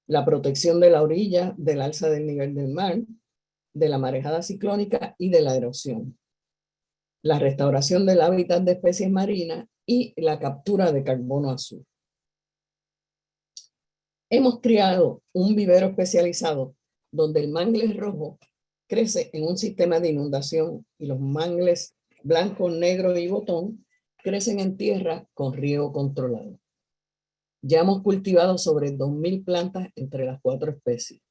La protección de la orilla del alza del nivel del mar, de la marejada ciclónica y de la erosión. La restauración del hábitat de especies marinas y la captura de carbono azul. Hemos creado un vivero especializado donde el mangle rojo crece en un sistema de inundación y los mangles blanco, negro y botón crecen en tierra con riego controlado. Ya hemos cultivado sobre 2.000 plantas entre las 4 especies.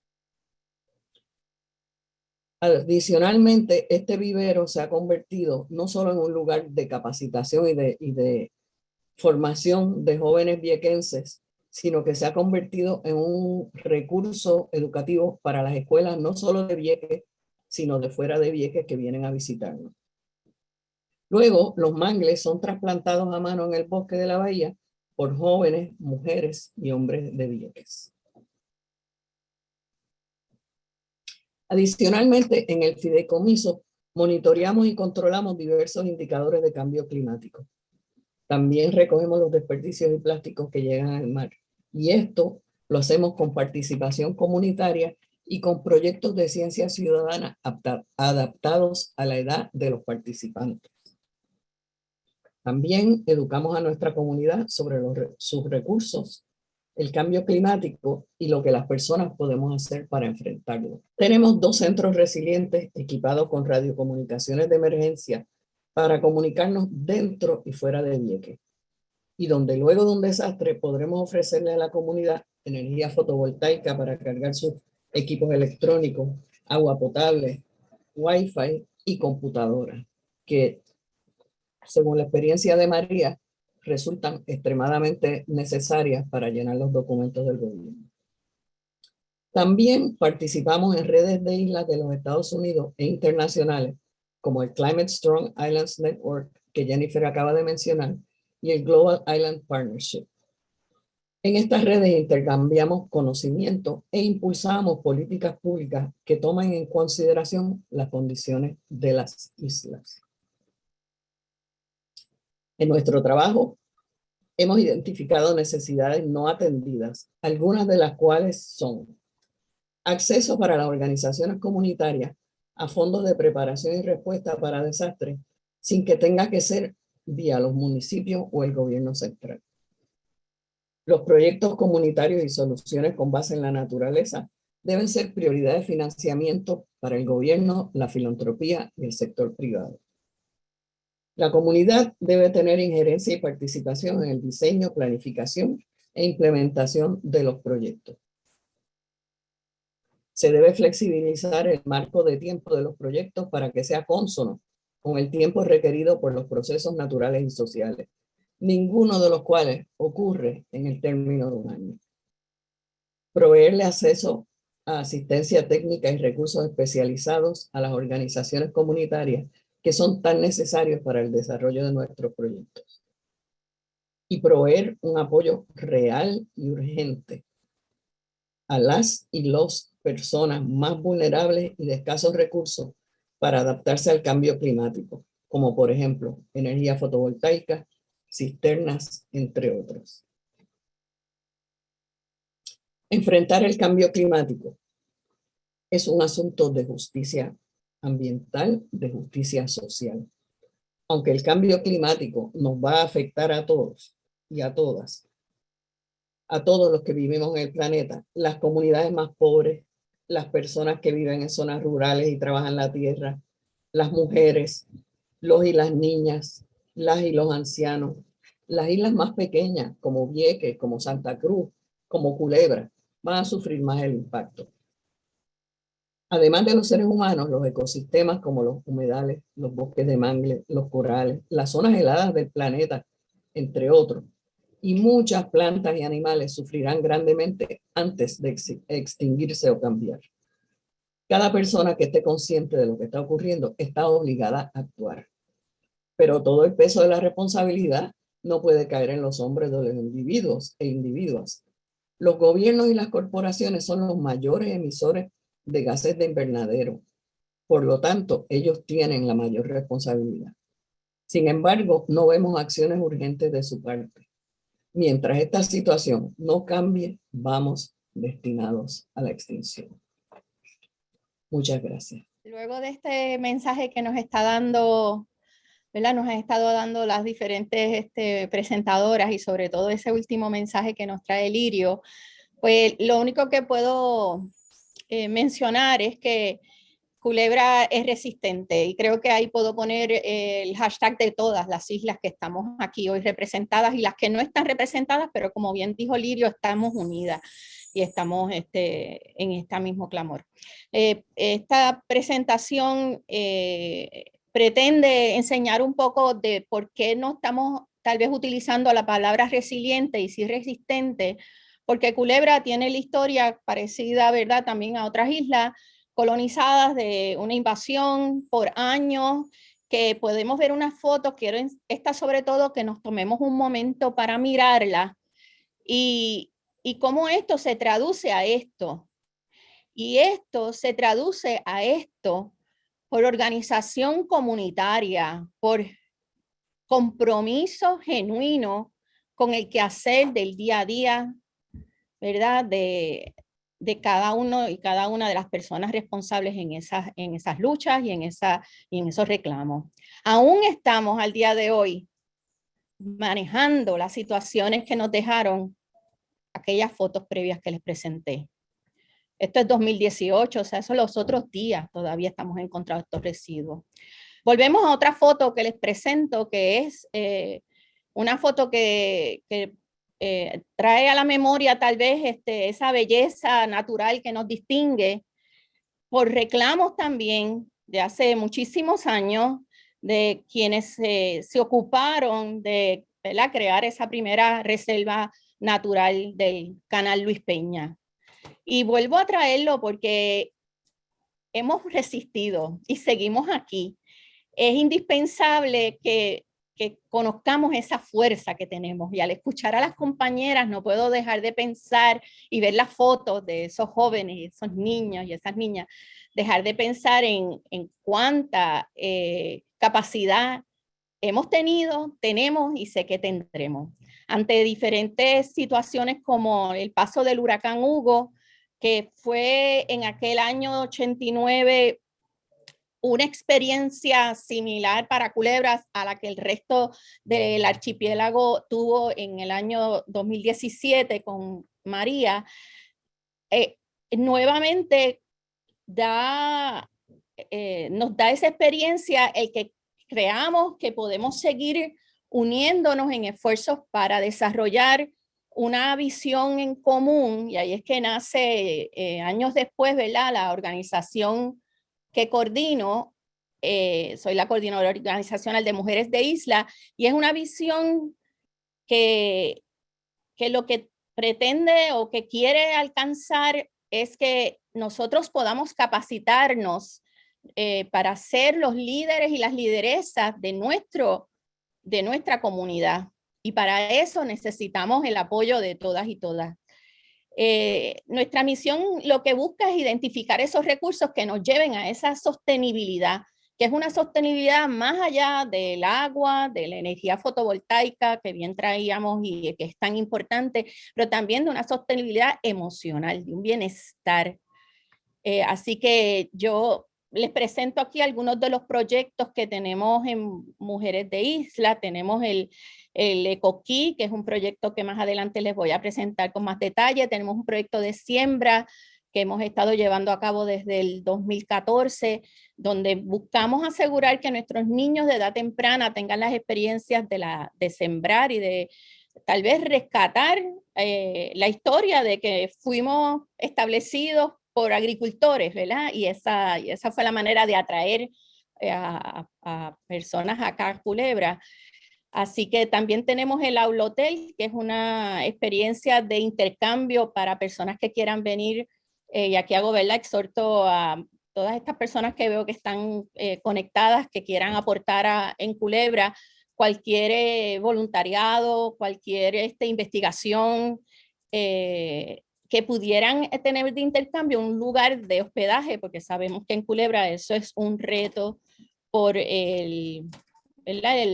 Adicionalmente, este vivero se ha convertido no solo en un lugar de capacitación y de formación de jóvenes viequenses, sino que se ha convertido en un recurso educativo para las escuelas no solo de Vieques, sino de fuera de Vieques que vienen a visitarnos. Luego, los mangles son trasplantados a mano en el bosque de la bahía por jóvenes, mujeres y hombres de Vieques. Adicionalmente, en el fideicomiso monitoreamos y controlamos diversos indicadores de cambio climático. También recogemos los desperdicios y plásticos que llegan al mar. Y esto lo hacemos con participación comunitaria y con proyectos de ciencia ciudadana adaptados a la edad de los participantes. También educamos a nuestra comunidad sobre sus recursos, el cambio climático y lo que las personas podemos hacer para enfrentarlo. Tenemos 2 centros resilientes equipados con radiocomunicaciones de emergencia para comunicarnos dentro y fuera de Vieques, y donde luego de un desastre podremos ofrecerle a la comunidad energía fotovoltaica para cargar sus equipos electrónicos, agua potable, wifi y computadoras, que según la experiencia de María, resultan extremadamente necesarias para llenar los documentos del gobierno. También participamos en redes de islas de los Estados Unidos e internacionales, como el Climate Strong Islands Network, que Jennifer acaba de mencionar, y el Global Island Partnership. En estas redes intercambiamos conocimiento e impulsamos políticas públicas que toman en consideración las condiciones de las islas. En nuestro trabajo hemos identificado necesidades no atendidas, algunas de las cuales son acceso para las organizaciones comunitarias a fondos de preparación y respuesta para desastres sin que tenga que ser vía los municipios o el gobierno central. Los proyectos comunitarios y soluciones con base en la naturaleza deben ser prioridad de financiamiento para el gobierno, la filantropía y el sector privado. La comunidad debe tener injerencia y participación en el diseño, planificación e implementación de los proyectos. Se debe flexibilizar el marco de tiempo de los proyectos para que sea cónsono con el tiempo requerido por los procesos naturales y sociales, ninguno de los cuales ocurre en el término de un año. Proveerle acceso a asistencia técnica y recursos especializados a las organizaciones comunitarias que son tan necesarios para el desarrollo de nuestros proyectos. Y proveer un apoyo real y urgente a las y los personas más vulnerables y de escasos recursos para adaptarse al cambio climático, como por ejemplo energía fotovoltaica, cisternas, entre otros. Enfrentar el cambio climático es un asunto de justicia ambiental, de justicia social. Aunque el cambio climático nos va a afectar a todos y a todas, a todos los que vivimos en el planeta, las comunidades más pobres, las personas que viven en zonas rurales y trabajan la tierra, las mujeres, los y las niñas, las y los ancianos, las islas más pequeñas como Vieques, como Santa Cruz, como Culebra, van a sufrir más el impacto. Además de los seres humanos, los ecosistemas como los humedales, los bosques de mangle, los corales, las zonas heladas del planeta, entre otros, y muchas plantas y animales sufrirán grandemente antes de extinguirse o cambiar. Cada persona que esté consciente de lo que está ocurriendo está obligada a actuar. Pero todo el peso de la responsabilidad no puede caer en los hombros de los individuos e individuas. Los gobiernos y las corporaciones son los mayores emisores de gases de invernadero. Por lo tanto, ellos tienen la mayor responsabilidad. Sin embargo, no vemos acciones urgentes de su parte. Mientras esta situación no cambie, vamos destinados a la extinción. Muchas gracias. Luego de este mensaje que nos está dando, ¿verdad? Nos ha estado dando las diferentes presentadoras y sobre todo ese último mensaje que nos trae Lirio, pues lo único que puedo mencionar es que Culebra es resistente y creo que ahí puedo poner el hashtag de todas las islas que estamos aquí hoy representadas y las que no están representadas, pero como bien dijo Lirio, estamos unidas y estamos en este mismo clamor. Esta presentación pretende enseñar un poco de por qué no estamos tal vez utilizando la palabra resiliente y sí resistente, porque Culebra tiene la historia parecida, ¿verdad?, también a otras islas colonizadas de una invasión por años, que podemos ver unas fotos, quiero esta sobre todo que nos tomemos un momento para mirarla y cómo esto se traduce a esto. Y esto se traduce a esto por organización comunitaria, por compromiso genuino con el quehacer del día a día, ¿verdad?, de cada uno y cada una de las personas responsables en esas luchas y en esos reclamos. Aún estamos al día de hoy manejando las situaciones que nos dejaron aquellas fotos previas que les presenté. Esto es 2018, o sea, eso los otros días todavía estamos encontrando estos residuos. Volvemos a otra foto que les presento, que es una foto que trae a la memoria tal vez esa belleza natural que nos distingue por reclamos también de hace muchísimos años de quienes se ocuparon de, ¿verdad?, crear esa primera reserva natural del canal Luis Peña. Y vuelvo a traerlo porque hemos resistido y seguimos aquí. Es indispensable que conozcamos esa fuerza que tenemos. Y al escuchar a las compañeras no puedo dejar de pensar y ver las fotos de esos jóvenes, esos niños y esas niñas, dejar de pensar en cuánta capacidad hemos tenido, tenemos y sé que tendremos. Ante diferentes situaciones como el paso del huracán Hugo, que fue en aquel año 89 una experiencia similar para Culebras a la que el resto del archipiélago tuvo en el año 2017 con María, nuevamente nos da esa experiencia el que creamos que podemos seguir uniéndonos en esfuerzos para desarrollar una visión en común, y ahí es que nace años después, ¿verdad?, la organización que coordino. Soy la coordinadora organizacional de Mujeres de Islas, y es una visión que lo que pretende o que quiere alcanzar es que nosotros podamos capacitarnos para ser los líderes y las lideresas de nuestra comunidad. Y para eso necesitamos el apoyo de todas y todas. Nuestra misión lo que busca es identificar esos recursos que nos lleven a esa sostenibilidad, que es una sostenibilidad más allá del agua, de la energía fotovoltaica que bien traíamos y que es tan importante, pero también de una sostenibilidad emocional, de un bienestar. Así que yo les presento aquí algunos de los proyectos que tenemos en Mujeres de Isla. Tenemos el Ecoquí, que es un proyecto que más adelante les voy a presentar con más detalle. Tenemos un proyecto de siembra que hemos estado llevando a cabo desde el 2014, donde buscamos asegurar que nuestros niños de edad temprana tengan las experiencias de sembrar y de tal vez rescatar la historia de que fuimos establecidos por agricultores, ¿verdad? Y esa fue la manera de atraer a personas acá a Culebra. Así que también tenemos el Aula Hotel, que es una experiencia de intercambio para personas que quieran venir. Y aquí hago, ¿verdad? Exhorto a todas estas personas que veo que están conectadas, que quieran aportar en Culebra, cualquier voluntariado, cualquier investigación que pudieran tener de intercambio, un lugar de hospedaje, porque sabemos que en Culebra eso es un reto por el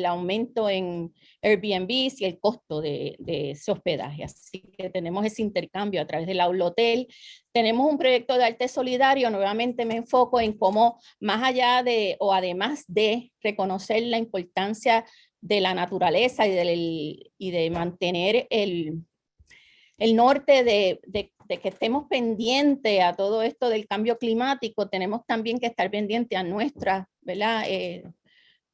aumento en Airbnb y el costo de ese hospedaje. Así que tenemos ese intercambio a través del Aula Hotel. Tenemos un proyecto de arte solidario. Nuevamente me enfoco en cómo, más allá de, o además de reconocer la importancia de la naturaleza y de mantener el norte de que estemos pendientes a todo esto del cambio climático, tenemos también que estar pendientes a nuestras, ¿verdad?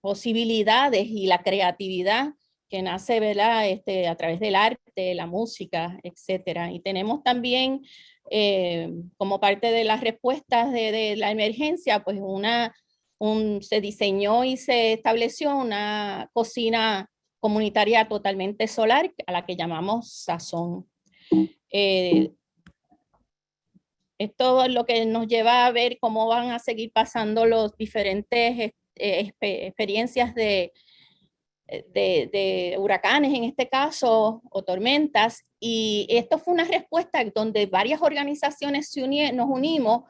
Posibilidades y la creatividad que nace, ¿verdad? A través del arte, la música, etcétera. Y tenemos también, como parte de las respuestas de la emergencia, pues se diseñó y se estableció una cocina comunitaria totalmente solar, a la que llamamos Sazón. Esto es lo que nos lleva a ver cómo van a seguir pasando los diferentes experiencias de huracanes en este caso, o tormentas, y esto fue una respuesta donde varias organizaciones nos unimos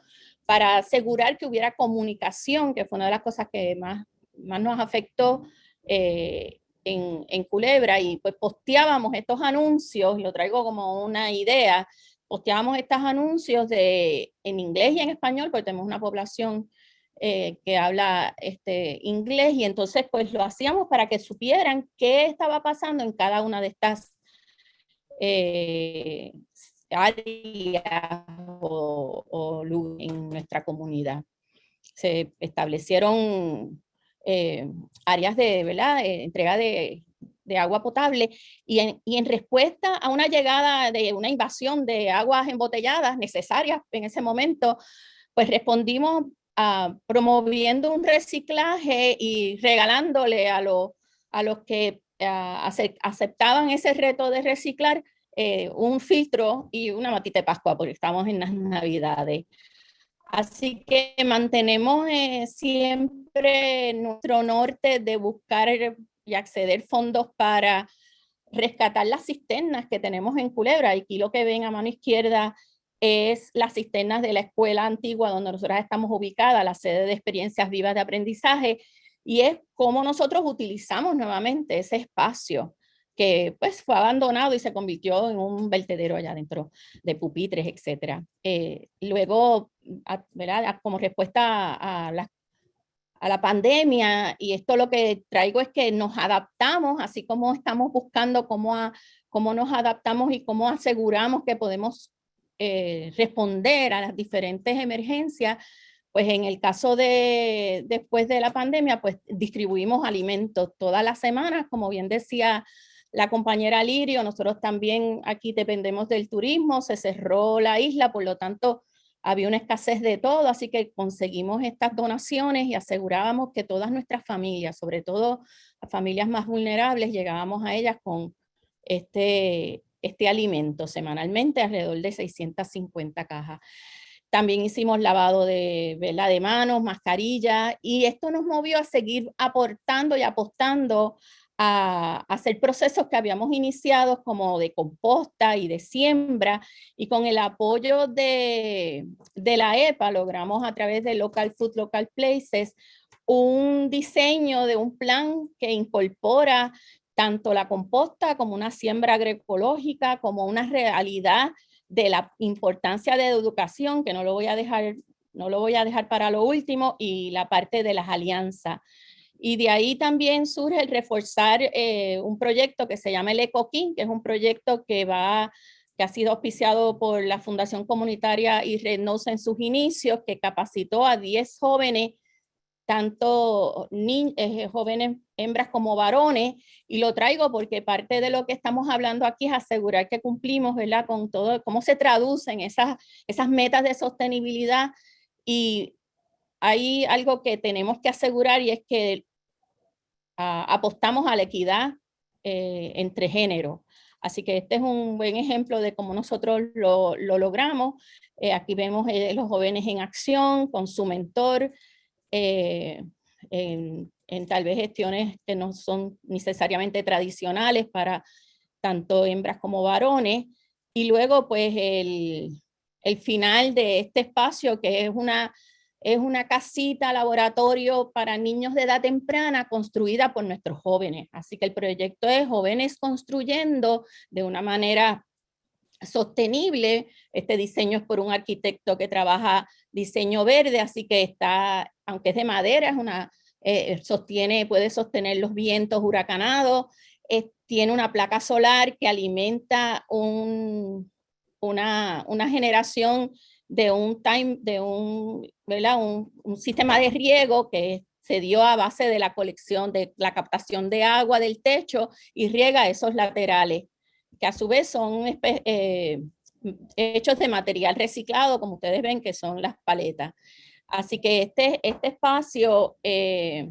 para asegurar que hubiera comunicación, que fue una de las cosas que más nos afectó en Culebra, y pues posteábamos estos anuncios, y lo traigo como una idea, posteábamos estos anuncios en inglés y en español, porque tenemos una población que habla inglés, y entonces pues lo hacíamos para que supieran qué estaba pasando en cada una de estas áreas o en nuestra comunidad. Se establecieron áreas de, ¿verdad? Entrega de agua potable, y en respuesta a una llegada de una invasión de aguas embotelladas necesarias en ese momento, pues respondimos promoviendo un reciclaje y regalándole a los que aceptaban ese reto de reciclar un filtro y una matita de Pascua, porque estamos en las Navidades. Así que mantenemos siempre nuestro norte de buscar y acceder fondos para rescatar las cisternas que tenemos en Culebra. Aquí lo que ven a mano izquierda es las cisternas de la escuela antigua donde nosotros estamos ubicadas, la sede de experiencias vivas de aprendizaje, y es cómo nosotros utilizamos nuevamente ese espacio que pues fue abandonado y se convirtió en un vertedero allá dentro de pupitres, etc. Luego, ¿verdad? Como respuesta a la pandemia, y esto lo que traigo es que nos adaptamos, así como estamos buscando cómo nos adaptamos y cómo aseguramos que podemos responder a las diferentes emergencias. Pues en el caso después de la pandemia, pues distribuimos alimentos todas las semanas, como bien decía la compañera Lirio. Nosotros también aquí dependemos del turismo, se cerró la isla, por lo tanto había una escasez de todo, así que conseguimos estas donaciones y asegurábamos que todas nuestras familias, sobre todo las familias más vulnerables, llegábamos a ellas con este alimento semanalmente, alrededor de 650 cajas. También hicimos lavado de manos, mascarilla, y esto nos movió a seguir aportando y apostando a hacer procesos que habíamos iniciado como de composta y de siembra, y con el apoyo de la EPA logramos a través de Local Food, Local Places un diseño de un plan que incorpora tanto la composta como una siembra agroecológica, como una realidad de la importancia de educación, que no lo voy a dejar para lo último, y la parte de las alianzas. Y de ahí también surge el reforzar un proyecto que se llama el EcoKing, que es un proyecto que ha sido auspiciado por la Fundación Comunitaria y Reyes en sus inicios, que capacitó a 10 jóvenes tanto jóvenes hembras como varones, y lo traigo porque parte de lo que estamos hablando aquí es asegurar que cumplimos, ¿verdad?, con todo, cómo se traducen esas metas de sostenibilidad. Y hay algo que tenemos que asegurar, y es que apostamos a la equidad entre géneros. Así que este es un buen ejemplo de cómo nosotros lo logramos. Aquí vemos los jóvenes en acción con su mentor, en tal vez gestiones que no son necesariamente tradicionales para tanto hembras como varones. Y luego pues el final de este espacio, que es una casita laboratorio para niños de edad temprana construida por nuestros jóvenes. Así que el proyecto es Jóvenes Construyendo de una manera sostenible. Este diseño es por un arquitecto que trabaja diseño verde, así que está, aunque es de madera, puede sostener los vientos huracanados. Tiene una placa solar que alimenta una generación de un sistema de riego que se dio a base de la colección, de la captación de agua del techo, y riega esos laterales, que a su vez son hechos de material reciclado, como ustedes ven, que son las paletas. Así que este espacio es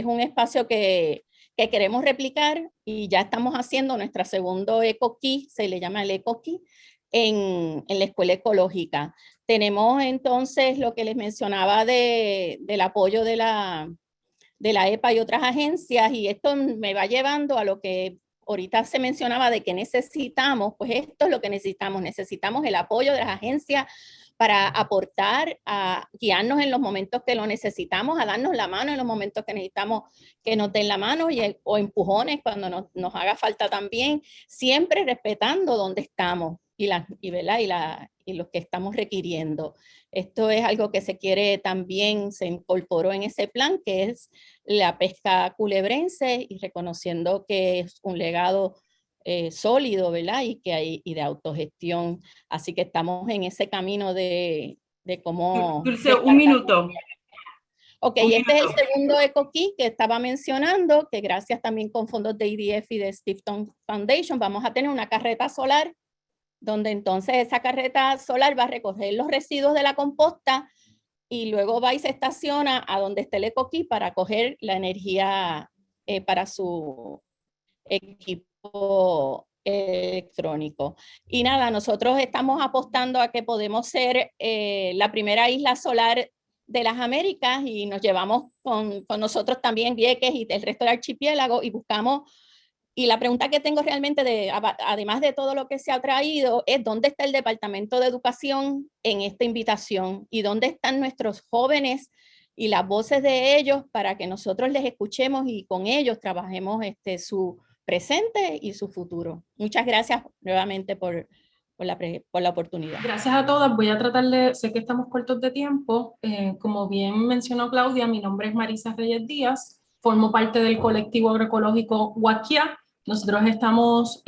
un espacio que queremos replicar, y ya estamos haciendo nuestro segundo EcoKey, se le llama el EcoKey, en la escuela ecológica. Tenemos entonces lo que les mencionaba del apoyo de la EPA y otras agencias, y esto me va llevando a lo que ahorita se mencionaba de que necesitamos. Pues esto es lo que necesitamos. Necesitamos el apoyo de las agencias para aportar, a guiarnos en los momentos que lo necesitamos, a darnos la mano en los momentos que necesitamos que nos den la mano, o empujones cuando nos haga falta también, siempre respetando dónde estamos y lo que estamos requiriendo. Esto es algo que se quiere también, se incorporó en ese plan, que es la pesca culebrense, y reconociendo que es un legado sólido, ¿verdad? Y de autogestión. Así que estamos en ese camino de cómo... Dulce, un minuto. Ok, este es el segundo EcoKey que estaba mencionando, que gracias también con fondos de IDF y de Stifton Foundation vamos a tener una carreta solar, donde entonces esa carreta solar va a recoger los residuos de la composta, y luego va y se estaciona a donde esté el EcoKey para coger la energía para su equipo electrónico. Y nada, nosotros estamos apostando a que podemos ser la primera isla solar de las Américas, y nos llevamos con nosotros también Vieques y el resto del archipiélago, y buscamos. Y la pregunta que tengo realmente, además de todo lo que se ha traído, es dónde está el Departamento de Educación en esta invitación, y dónde están nuestros jóvenes y las voces de ellos, para que nosotros les escuchemos y con ellos trabajemos su presente y su futuro. Muchas gracias nuevamente por la oportunidad. Gracias a todas. Voy a tratar sé que estamos cortos de tiempo. Como bien mencionó Claudia, mi nombre es Marissa Reyes Díaz, formo parte del colectivo agroecológico Guakiá. Nosotros estamos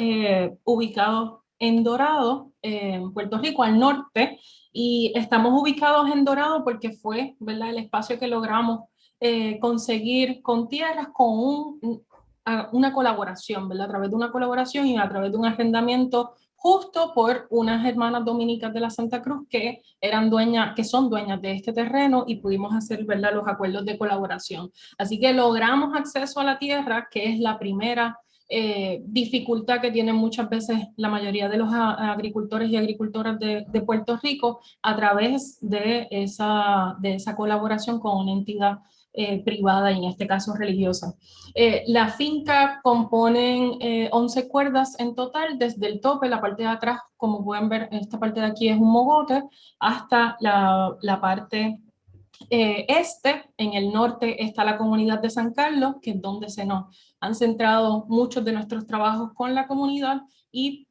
ubicados en Dorado, en Puerto Rico, al norte, y estamos ubicados en Dorado porque fue, ¿verdad?, el espacio que logramos conseguir con tierras con una colaboración, ¿verdad?, a través de una colaboración y a través de un arrendamiento justo por unas hermanas dominicas de la Santa Cruz que son dueñas de este terreno, y pudimos hacer, ¿verdad?, los acuerdos de colaboración. Así que logramos acceso a la tierra, que es la primera dificultad que tienen muchas veces la mayoría de los agricultores y agricultoras de Puerto Rico, a través de esa colaboración con una entidad privada, y en este caso religiosa. La finca componen 11 cuerdas en total, desde el tope, la parte de atrás, como pueden ver, esta parte de aquí es un mogote, hasta la parte en el norte está la comunidad de San Carlos, que es donde se nos han centrado muchos de nuestros trabajos con la comunidad, y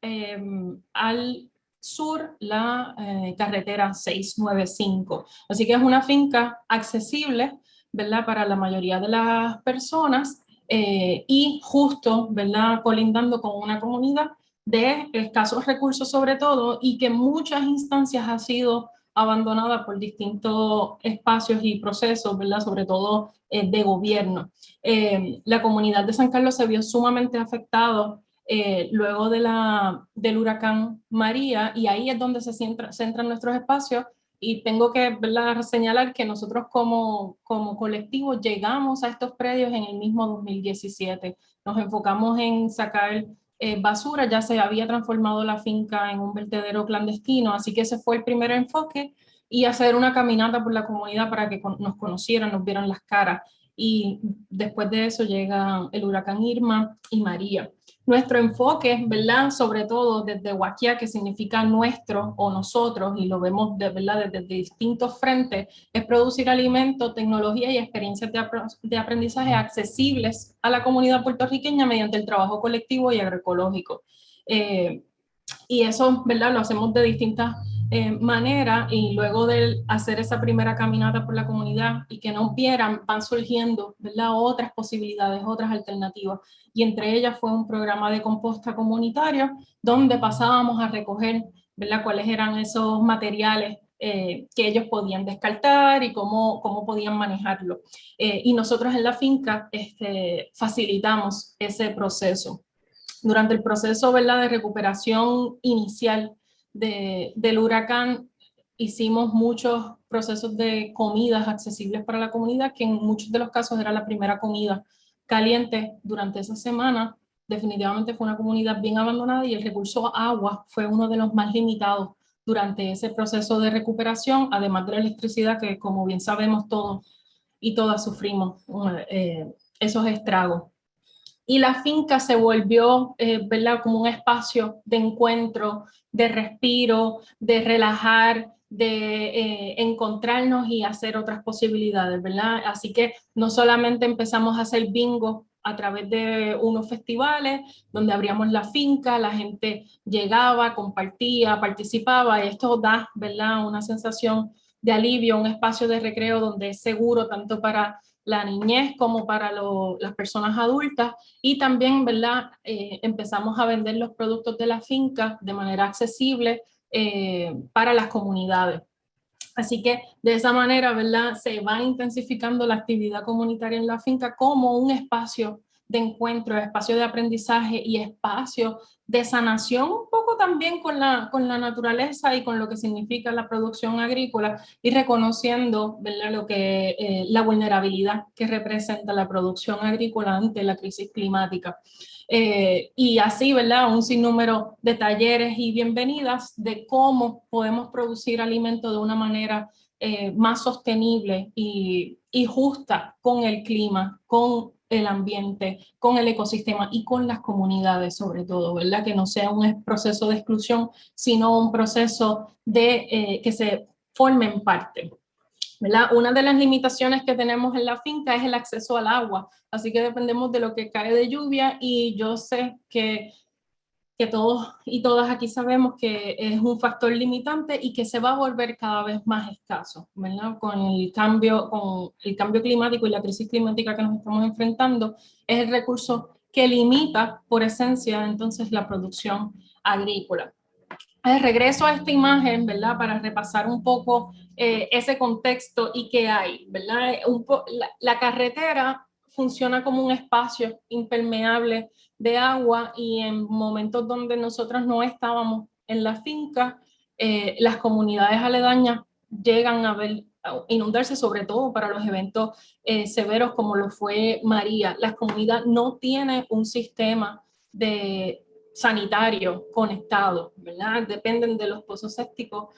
al sur la carretera 695. Así que es una finca accesible, ¿verdad?, para la mayoría de las personas, y justo, ¿verdad?, colindando con una comunidad de escasos recursos sobre todo, y que en muchas instancias ha sido abandonada por distintos espacios y procesos, ¿verdad? Sobre todo de gobierno. La comunidad de San Carlos se vio sumamente afectada luego del huracán María, y ahí es donde se centran nuestros espacios. Y tengo que, ¿verdad?, señalar que nosotros como colectivo llegamos a estos predios en el mismo 2017. Nos enfocamos en sacar basura, ya se había transformado la finca en un vertedero clandestino, así que ese fue el primer enfoque, y hacer una caminata por la comunidad para que nos conocieran, nos vieran las caras. Y después de eso llega el huracán Irma y María. Nuestro enfoque, ¿verdad?, sobre todo desde Guakiá, que significa nuestro o nosotros, y lo vemos ¿verdad?, desde distintos frentes, es producir alimentos, tecnología y experiencias de aprendizaje accesibles a la comunidad puertorriqueña mediante el trabajo colectivo y agroecológico. Y eso, ¿verdad?, lo hacemos de distintas maneras, y luego de hacer esa primera caminata por la comunidad y que nos vieran, van surgiendo, ¿verdad?, otras posibilidades, otras alternativas, y entre ellas fue un programa de composta comunitario donde pasábamos a recoger, ¿verdad?, cuáles eran esos materiales que ellos podían descartar y cómo podían manejarlo. Y nosotros en la finca facilitamos ese proceso. Durante el proceso, ¿verdad?, de recuperación inicial del huracán, hicimos muchos procesos de comidas accesibles para la comunidad, que en muchos de los casos era la primera comida caliente durante esa semana. Definitivamente fue una comunidad bien abandonada, y el recurso agua fue uno de los más limitados durante ese proceso de recuperación, además de la electricidad, que como bien sabemos todos y todas sufrimos esos estragos. Y la finca se volvió, ¿verdad?, como un espacio de encuentro, de respiro, de relajar, de encontrarnos y hacer otras posibilidades, ¿verdad? Así que no solamente empezamos a hacer bingo a través de unos festivales donde abríamos la finca, la gente llegaba, compartía, participaba, y esto da, ¿verdad?, una sensación de alivio, un espacio de recreo donde es seguro tanto para la niñez como para las personas adultas. Y también, ¿verdad?, empezamos a vender los productos de la finca de manera accesible para las comunidades. Así que de esa manera, ¿verdad?, se va intensificando la actividad comunitaria en la finca como un espacio de encuentro, espacio de aprendizaje y espacio de sanación, un poco también con la naturaleza y con lo que significa la producción agrícola, y reconociendo, ¿verdad?, lo que, la vulnerabilidad que representa la producción agrícola ante la crisis climática. Y así, ¿verdad?, un sinnúmero de talleres y bienvenidas de cómo podemos producir alimentos de una manera más sostenible y justa con el clima, con el ambiente, con el ecosistema y con las comunidades sobre todo, ¿verdad? Que no sea un proceso de exclusión, sino un proceso de que se formen parte, ¿verdad? Una de las limitaciones que tenemos en la finca es el acceso al agua, así que dependemos de lo que cae de lluvia, y yo sé que todos y todas aquí sabemos que es un factor limitante y que se va a volver cada vez más escaso, ¿verdad? Con el cambio climático y la crisis climática que nos estamos enfrentando, es el recurso que limita por esencia entonces la producción agrícola. Regreso a esta imagen, ¿verdad?, para repasar un poco ese contexto y qué hay, ¿verdad? La carretera funciona como un espacio impermeable de agua, y en momentos donde nosotros no estábamos en la finca, las comunidades aledañas llegan a inundarse, sobre todo para los eventos severos como lo fue María. La comunidad no tiene un sistema sanitario conectado, ¿verdad? Dependen de los pozos sépticos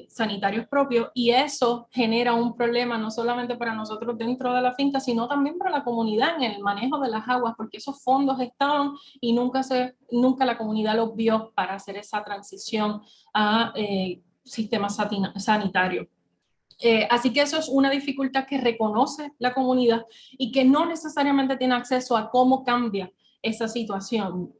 sanitarios propios, y eso genera un problema no solamente para nosotros dentro de la finca, sino también para la comunidad en el manejo de las aguas, porque esos fondos estaban y nunca la comunidad los vio para hacer esa transición a sistemas sanitarios. Así que eso es una dificultad que reconoce la comunidad y que no necesariamente tiene acceso a cómo cambia esa situación.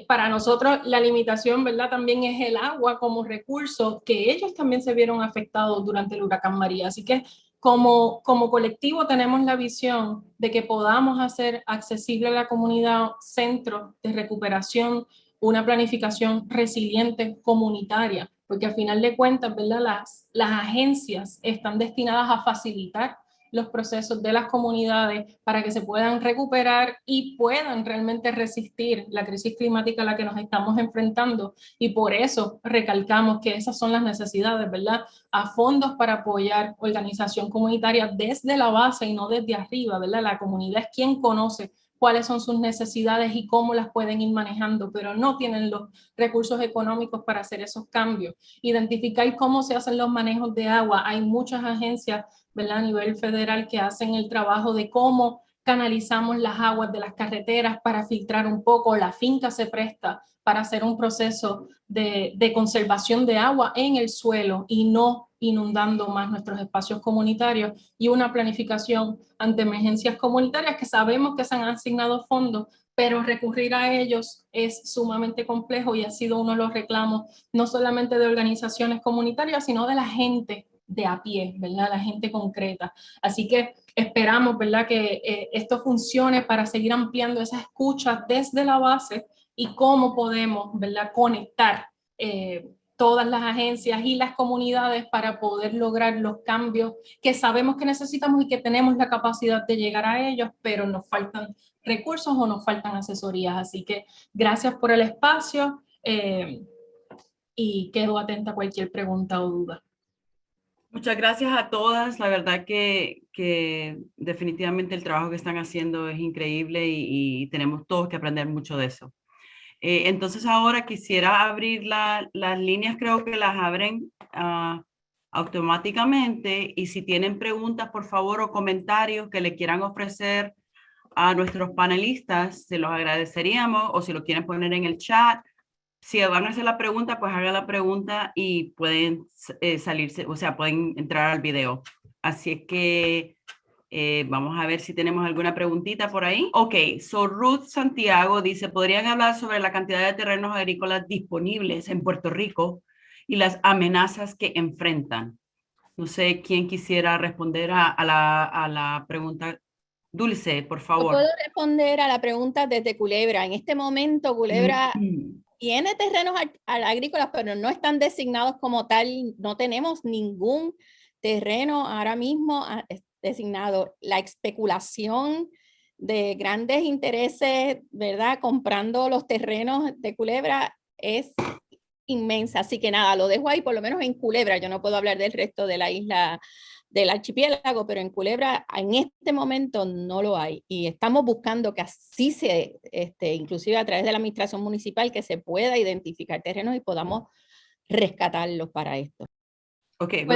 Para nosotros la limitación, ¿verdad?, también es el agua como recurso, que ellos también se vieron afectados durante el huracán María. Así que como colectivo tenemos la visión de que podamos hacer accesible a la comunidad centros de recuperación, una planificación resiliente comunitaria porque al final de cuentas, ¿verdad? Las agencias están destinadas a facilitar los procesos de las comunidades para que se puedan recuperar y puedan realmente resistir la crisis climática a la que nos estamos enfrentando. Y por eso recalcamos que esas son las necesidades, ¿verdad? A fondos para apoyar organización comunitaria desde la base y no desde arriba, ¿verdad? La comunidad es quien conoce cuáles son sus necesidades y cómo las pueden ir manejando, pero no tienen los recursos económicos para hacer esos cambios. Identificar cómo se hacen los manejos de agua. Hay muchas agencias, ¿verdad? A nivel federal que hacen el trabajo de cómo canalizamos las aguas de las carreteras para filtrar un poco. La finca se presta para hacer un proceso de conservación de agua en el suelo y no inundando más nuestros espacios comunitarios, y una planificación ante emergencias comunitarias que sabemos que se han asignado fondos, pero recurrir a ellos es sumamente complejo y ha sido uno de los reclamos no solamente de organizaciones comunitarias, sino de la gente de a pie, ¿verdad? La gente concreta. Así que esperamos, ¿verdad?, que esto funcione para seguir ampliando esa escucha desde la base y cómo podemos, ¿verdad?, conectar todas las agencias y las comunidades para poder lograr los cambios que sabemos que necesitamos y que tenemos la capacidad de llegar a ellos, pero nos faltan recursos o nos faltan asesorías. Así que gracias por el espacio y quedo atenta a cualquier pregunta o duda. Muchas gracias a todas. La verdad que definitivamente el trabajo que están haciendo es increíble y tenemos todos que aprender mucho de eso. Entonces ahora quisiera abrir las líneas, creo que las abren automáticamente, y si tienen preguntas, por favor, o comentarios que le quieran ofrecer a nuestros panelistas, se los agradeceríamos, o si lo quieren poner en el chat. Si van a hacer la pregunta, pues hagan la pregunta y pueden salirse, o sea, pueden entrar al video. Así es que vamos a ver si tenemos alguna preguntita por ahí. Ok, so Ruth Santiago dice, ¿podrían hablar sobre la cantidad de terrenos agrícolas disponibles en Puerto Rico y las amenazas que enfrentan? No sé quién quisiera responder a la pregunta. Dulce, por Yo favor. puedo responder a la pregunta desde Culebra. En este momento, Culebra tiene terrenos agrícolas, pero no están designados como tal. No tenemos ningún terreno ahora mismo designado. La especulación de grandes intereses, ¿verdad?, comprando los terrenos de Culebra es inmensa. Así que nada, lo dejo ahí, por lo menos en Culebra. Yo no puedo hablar del resto de la isla, del archipiélago, pero en Culebra en este momento no lo hay. Y estamos buscando que así se, inclusive a través de la administración municipal, que se pueda identificar terrenos y podamos rescatarlos para esto. Okay,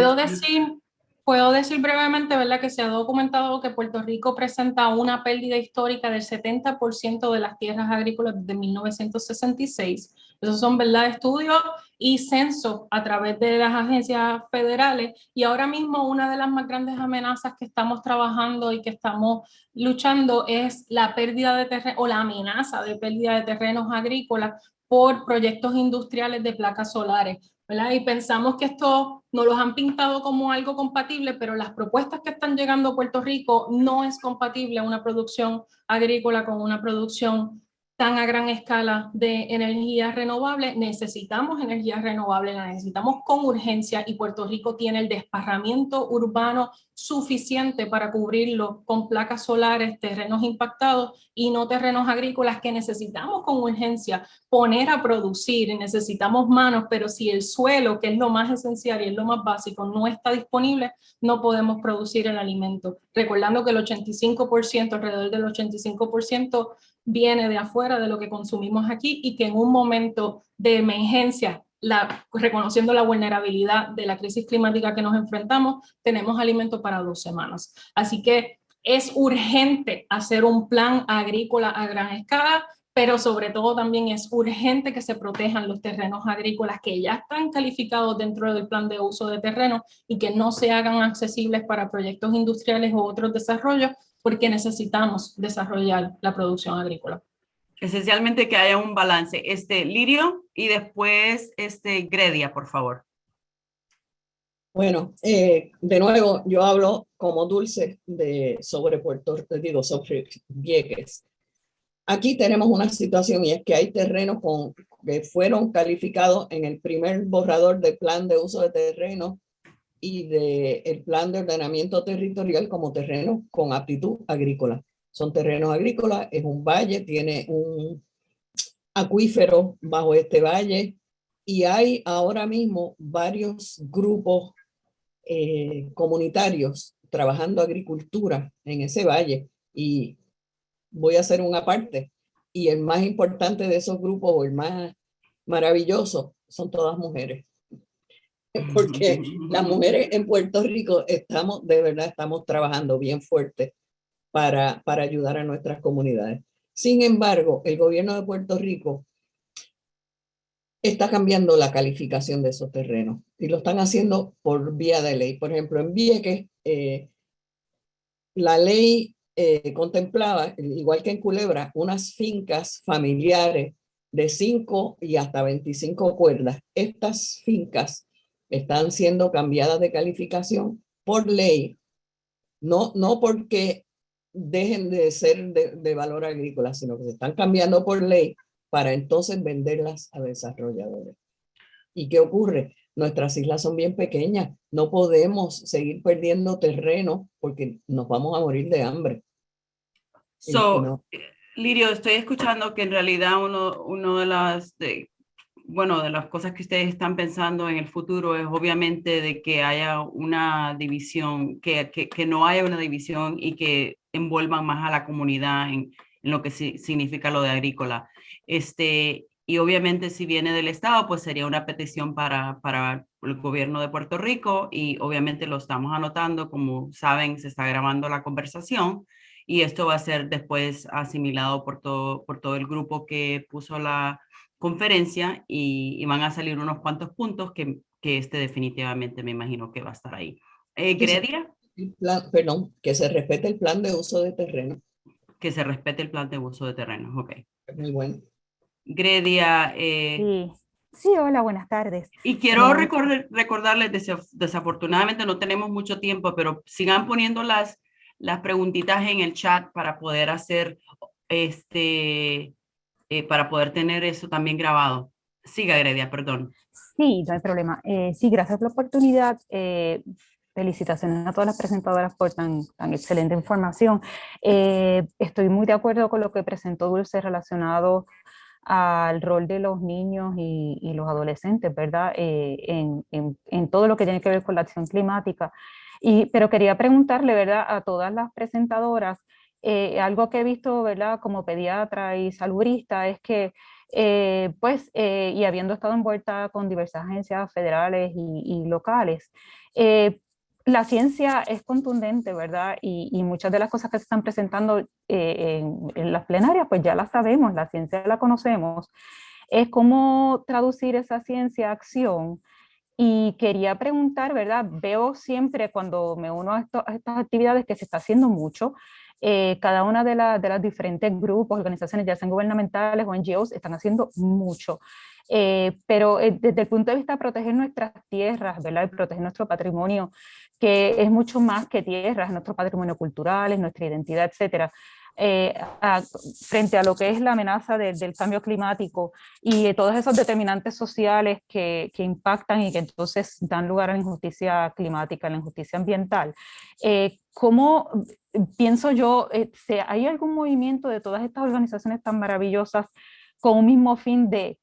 Puedo decir brevemente, ¿verdad?, que se ha documentado que Puerto Rico presenta una pérdida histórica del 70% de las tierras agrícolas desde 1966. Esos son, ¿verdad?, estudios y censos a través de las agencias federales. Y ahora mismo una de las más grandes amenazas que estamos trabajando y que estamos luchando es la pérdida de terreno o la amenaza de pérdida de terrenos agrícolas por proyectos industriales de placas solares, ¿verdad? Y pensamos que esto nos los han pintado como algo compatible, pero las propuestas que están llegando a Puerto Rico no es compatible una producción agrícola con una producción tan a gran escala de energía renovable. Necesitamos energía renovable, la necesitamos con urgencia, y Puerto Rico tiene el desparramiento urbano suficiente para cubrirlo con placas solares, terrenos impactados y no terrenos agrícolas que necesitamos con urgencia poner a producir. Necesitamos manos, pero si el suelo, que es lo más esencial y es lo más básico, no está disponible, no podemos producir el alimento. Recordando que el 85%, alrededor del 85%, viene de afuera de lo que consumimos aquí, y que en un momento de emergencia, reconociendo la vulnerabilidad de la crisis climática que nos enfrentamos, tenemos alimento para 2 semanas. Así que es urgente hacer un plan agrícola a gran escala, pero sobre todo también es urgente que se protejan los terrenos agrícolas que ya están calificados dentro del plan de uso de terreno y que no se hagan accesibles para proyectos industriales u otros desarrollos, porque necesitamos desarrollar la producción agrícola. Esencialmente que haya un balance. Lirio y después Gredia, por favor. Bueno, de nuevo, yo hablo como Dulce sobre Vieques. Aquí tenemos una situación, y es que hay terrenos que fueron calificados en el primer borrador del plan de uso de terreno y del plan de ordenamiento territorial como terrenos con aptitud agrícola. Son terrenos agrícolas, es un valle, tiene un acuífero bajo este valle y hay ahora mismo varios grupos comunitarios trabajando agricultura en ese valle. Y voy a hacer una parte. Y el más importante de esos grupos, o el más maravilloso, son todas mujeres. Porque las mujeres en Puerto Rico estamos, de verdad, estamos trabajando bien fuerte para ayudar a nuestras comunidades. Sin embargo, el gobierno de Puerto Rico está cambiando la calificación de esos terrenos y lo están haciendo por vía de ley. Por ejemplo, en Vieques, la ley contemplaba, igual que en Culebra, unas fincas familiares de 5 y hasta 25 cuerdas. Estas fincas están siendo cambiadas de calificación por ley, no porque dejen de ser de valor agrícola, sino que se están cambiando por ley para entonces venderlas a desarrolladores. ¿Y qué ocurre? Nuestras islas son bien pequeñas, no podemos seguir perdiendo terreno porque nos vamos a morir de hambre. So, Lirio, estoy escuchando que en realidad uno de las de las cosas que ustedes están pensando en el futuro es obviamente de que haya una división, que no haya una división y que envuelvan más a la comunidad en lo que significa lo de agrícola. Y obviamente si viene del Estado, pues sería una petición para el gobierno de Puerto Rico y obviamente lo estamos anotando, como saben, se está grabando la conversación y esto va a ser después asimilado por todo el grupo que puso la conferencia y van a salir unos cuantos puntos que definitivamente me imagino que va a estar ahí. Gredia. Perdón, que se respete el plan de uso de terreno. Que se respete el plan de uso de terrenos, ok. Muy bueno. Gredia. Sí, hola, buenas tardes. Y quiero recordarles, desafortunadamente no tenemos mucho tiempo, pero sigan poniendo las preguntitas en el chat para poder hacer para poder tener eso también grabado. Siga, Gredia, perdón. Sí, no hay problema. Sí, gracias por la oportunidad. Felicitaciones a todas las presentadoras por tan excelente información. Estoy muy de acuerdo con lo que presentó Dulce relacionado al rol de los niños y los adolescentes, ¿verdad? En todo lo que tiene que ver con la acción climática. Pero quería preguntarle, ¿verdad? A todas las presentadoras, algo que he visto, ¿verdad? Como pediatra y salubrista, es que y habiendo estado envuelta con diversas agencias federales y locales, la ciencia es contundente, ¿verdad? Y muchas de las cosas que se están presentando en las plenarias, pues ya las sabemos, la ciencia la conocemos. Es cómo traducir esa ciencia a acción. Y quería preguntar, ¿verdad? Veo siempre cuando me uno a estas actividades que se está haciendo mucho. Cada una de las diferentes grupos, organizaciones, ya sean gubernamentales o NGOs, están haciendo mucho. Pero desde el punto de vista de proteger nuestras tierras, ¿verdad? Y proteger nuestro patrimonio, que es mucho más que tierras, es nuestro patrimonio cultural, es nuestra identidad, etcétera. Frente a lo que es la amenaza del cambio climático y todos esos determinantes sociales que impactan y que entonces dan lugar a la injusticia climática, a la injusticia ambiental. ¿Cómo pienso yo, hay algún movimiento de todas estas organizaciones tan maravillosas con un mismo fin de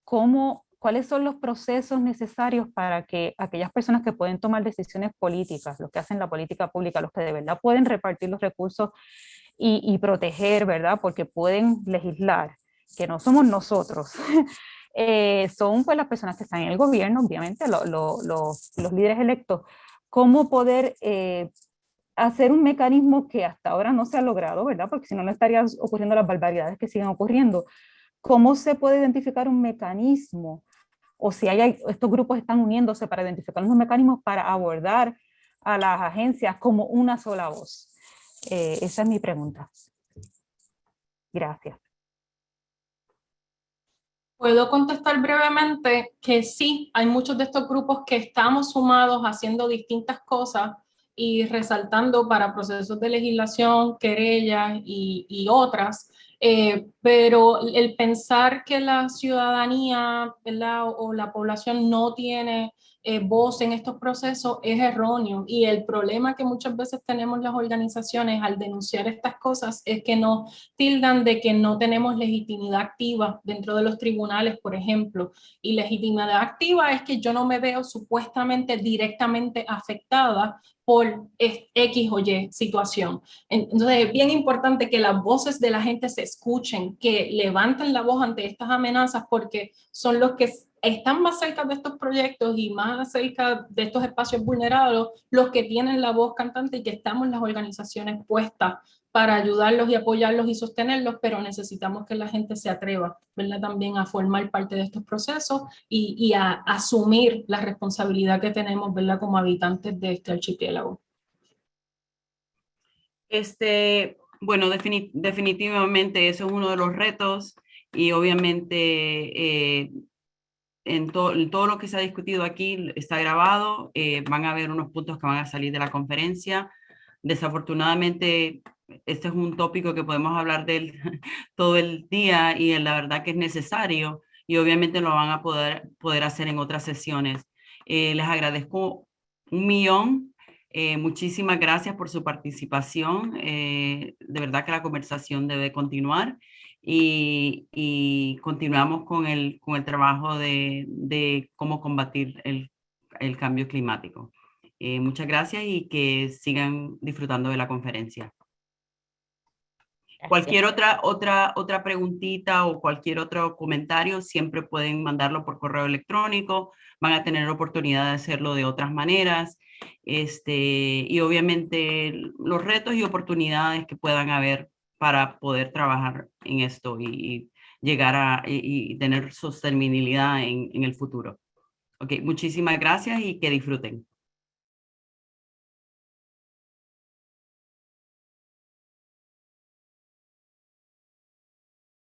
cuáles son los procesos necesarios para que aquellas personas que pueden tomar decisiones políticas, los que hacen la política pública, los que de verdad pueden repartir los recursos y proteger, ¿verdad? Porque pueden legislar, que no somos nosotros, son pues las personas que están en el gobierno, obviamente, los líderes electos, cómo poder hacer un mecanismo que hasta ahora no se ha logrado, ¿verdad? Porque si no, no estarían ocurriendo las barbaridades que siguen ocurriendo. ¿Cómo se puede identificar un mecanismo? O si estos grupos están uniéndose para identificar unos mecanismos para abordar a las agencias como una sola voz. Esa es mi pregunta. Gracias. Puedo contestar brevemente que sí, hay muchos de estos grupos que estamos sumados haciendo distintas cosas y resaltando para procesos de legislación, querellas y otras. Pero el pensar que la ciudadanía, ¿verdad? O la población no tiene voz en estos procesos es erróneo, y el problema que muchas veces tenemos las organizaciones al denunciar estas cosas es que nos tildan de que no tenemos legitimidad activa dentro de los tribunales, por ejemplo, y legitimidad activa es que yo no me veo supuestamente directamente afectada por X o Y situación. Entonces es bien importante que las voces de la gente se escuchen, que levanten la voz ante estas amenazas, porque son los que están más cerca de estos proyectos y más cerca de estos espacios vulnerados, los que tienen la voz cantante, y que estamos las organizaciones puestas para ayudarlos y apoyarlos y sostenerlos, pero necesitamos que la gente se atreva, ¿verdad? También a formar parte de estos procesos y a asumir la responsabilidad que tenemos, ¿verdad? Como habitantes de este archipiélago. Bueno, definitivamente eso es uno de los retos, y obviamente en todo lo que se ha discutido aquí está grabado. Van a haber unos puntos que van a salir de la conferencia. Desafortunadamente, este es un tópico que podemos hablar de él todo el día, y la verdad que es necesario, y obviamente lo van a poder hacer en otras sesiones. Les agradezco un millón. Muchísimas gracias por su participación. De verdad que la conversación debe continuar, y continuamos con el trabajo de cómo combatir el cambio climático. Muchas gracias, y que sigan disfrutando de la conferencia. Gracias. Cualquier otra preguntita o cualquier otro comentario, siempre pueden mandarlo por correo electrónico. Van a tener oportunidad de hacerlo de otras maneras. Y obviamente los retos y oportunidades que puedan haber para poder trabajar en esto y llegar y tener sostenibilidad en el futuro. Ok, muchísimas gracias y que disfruten.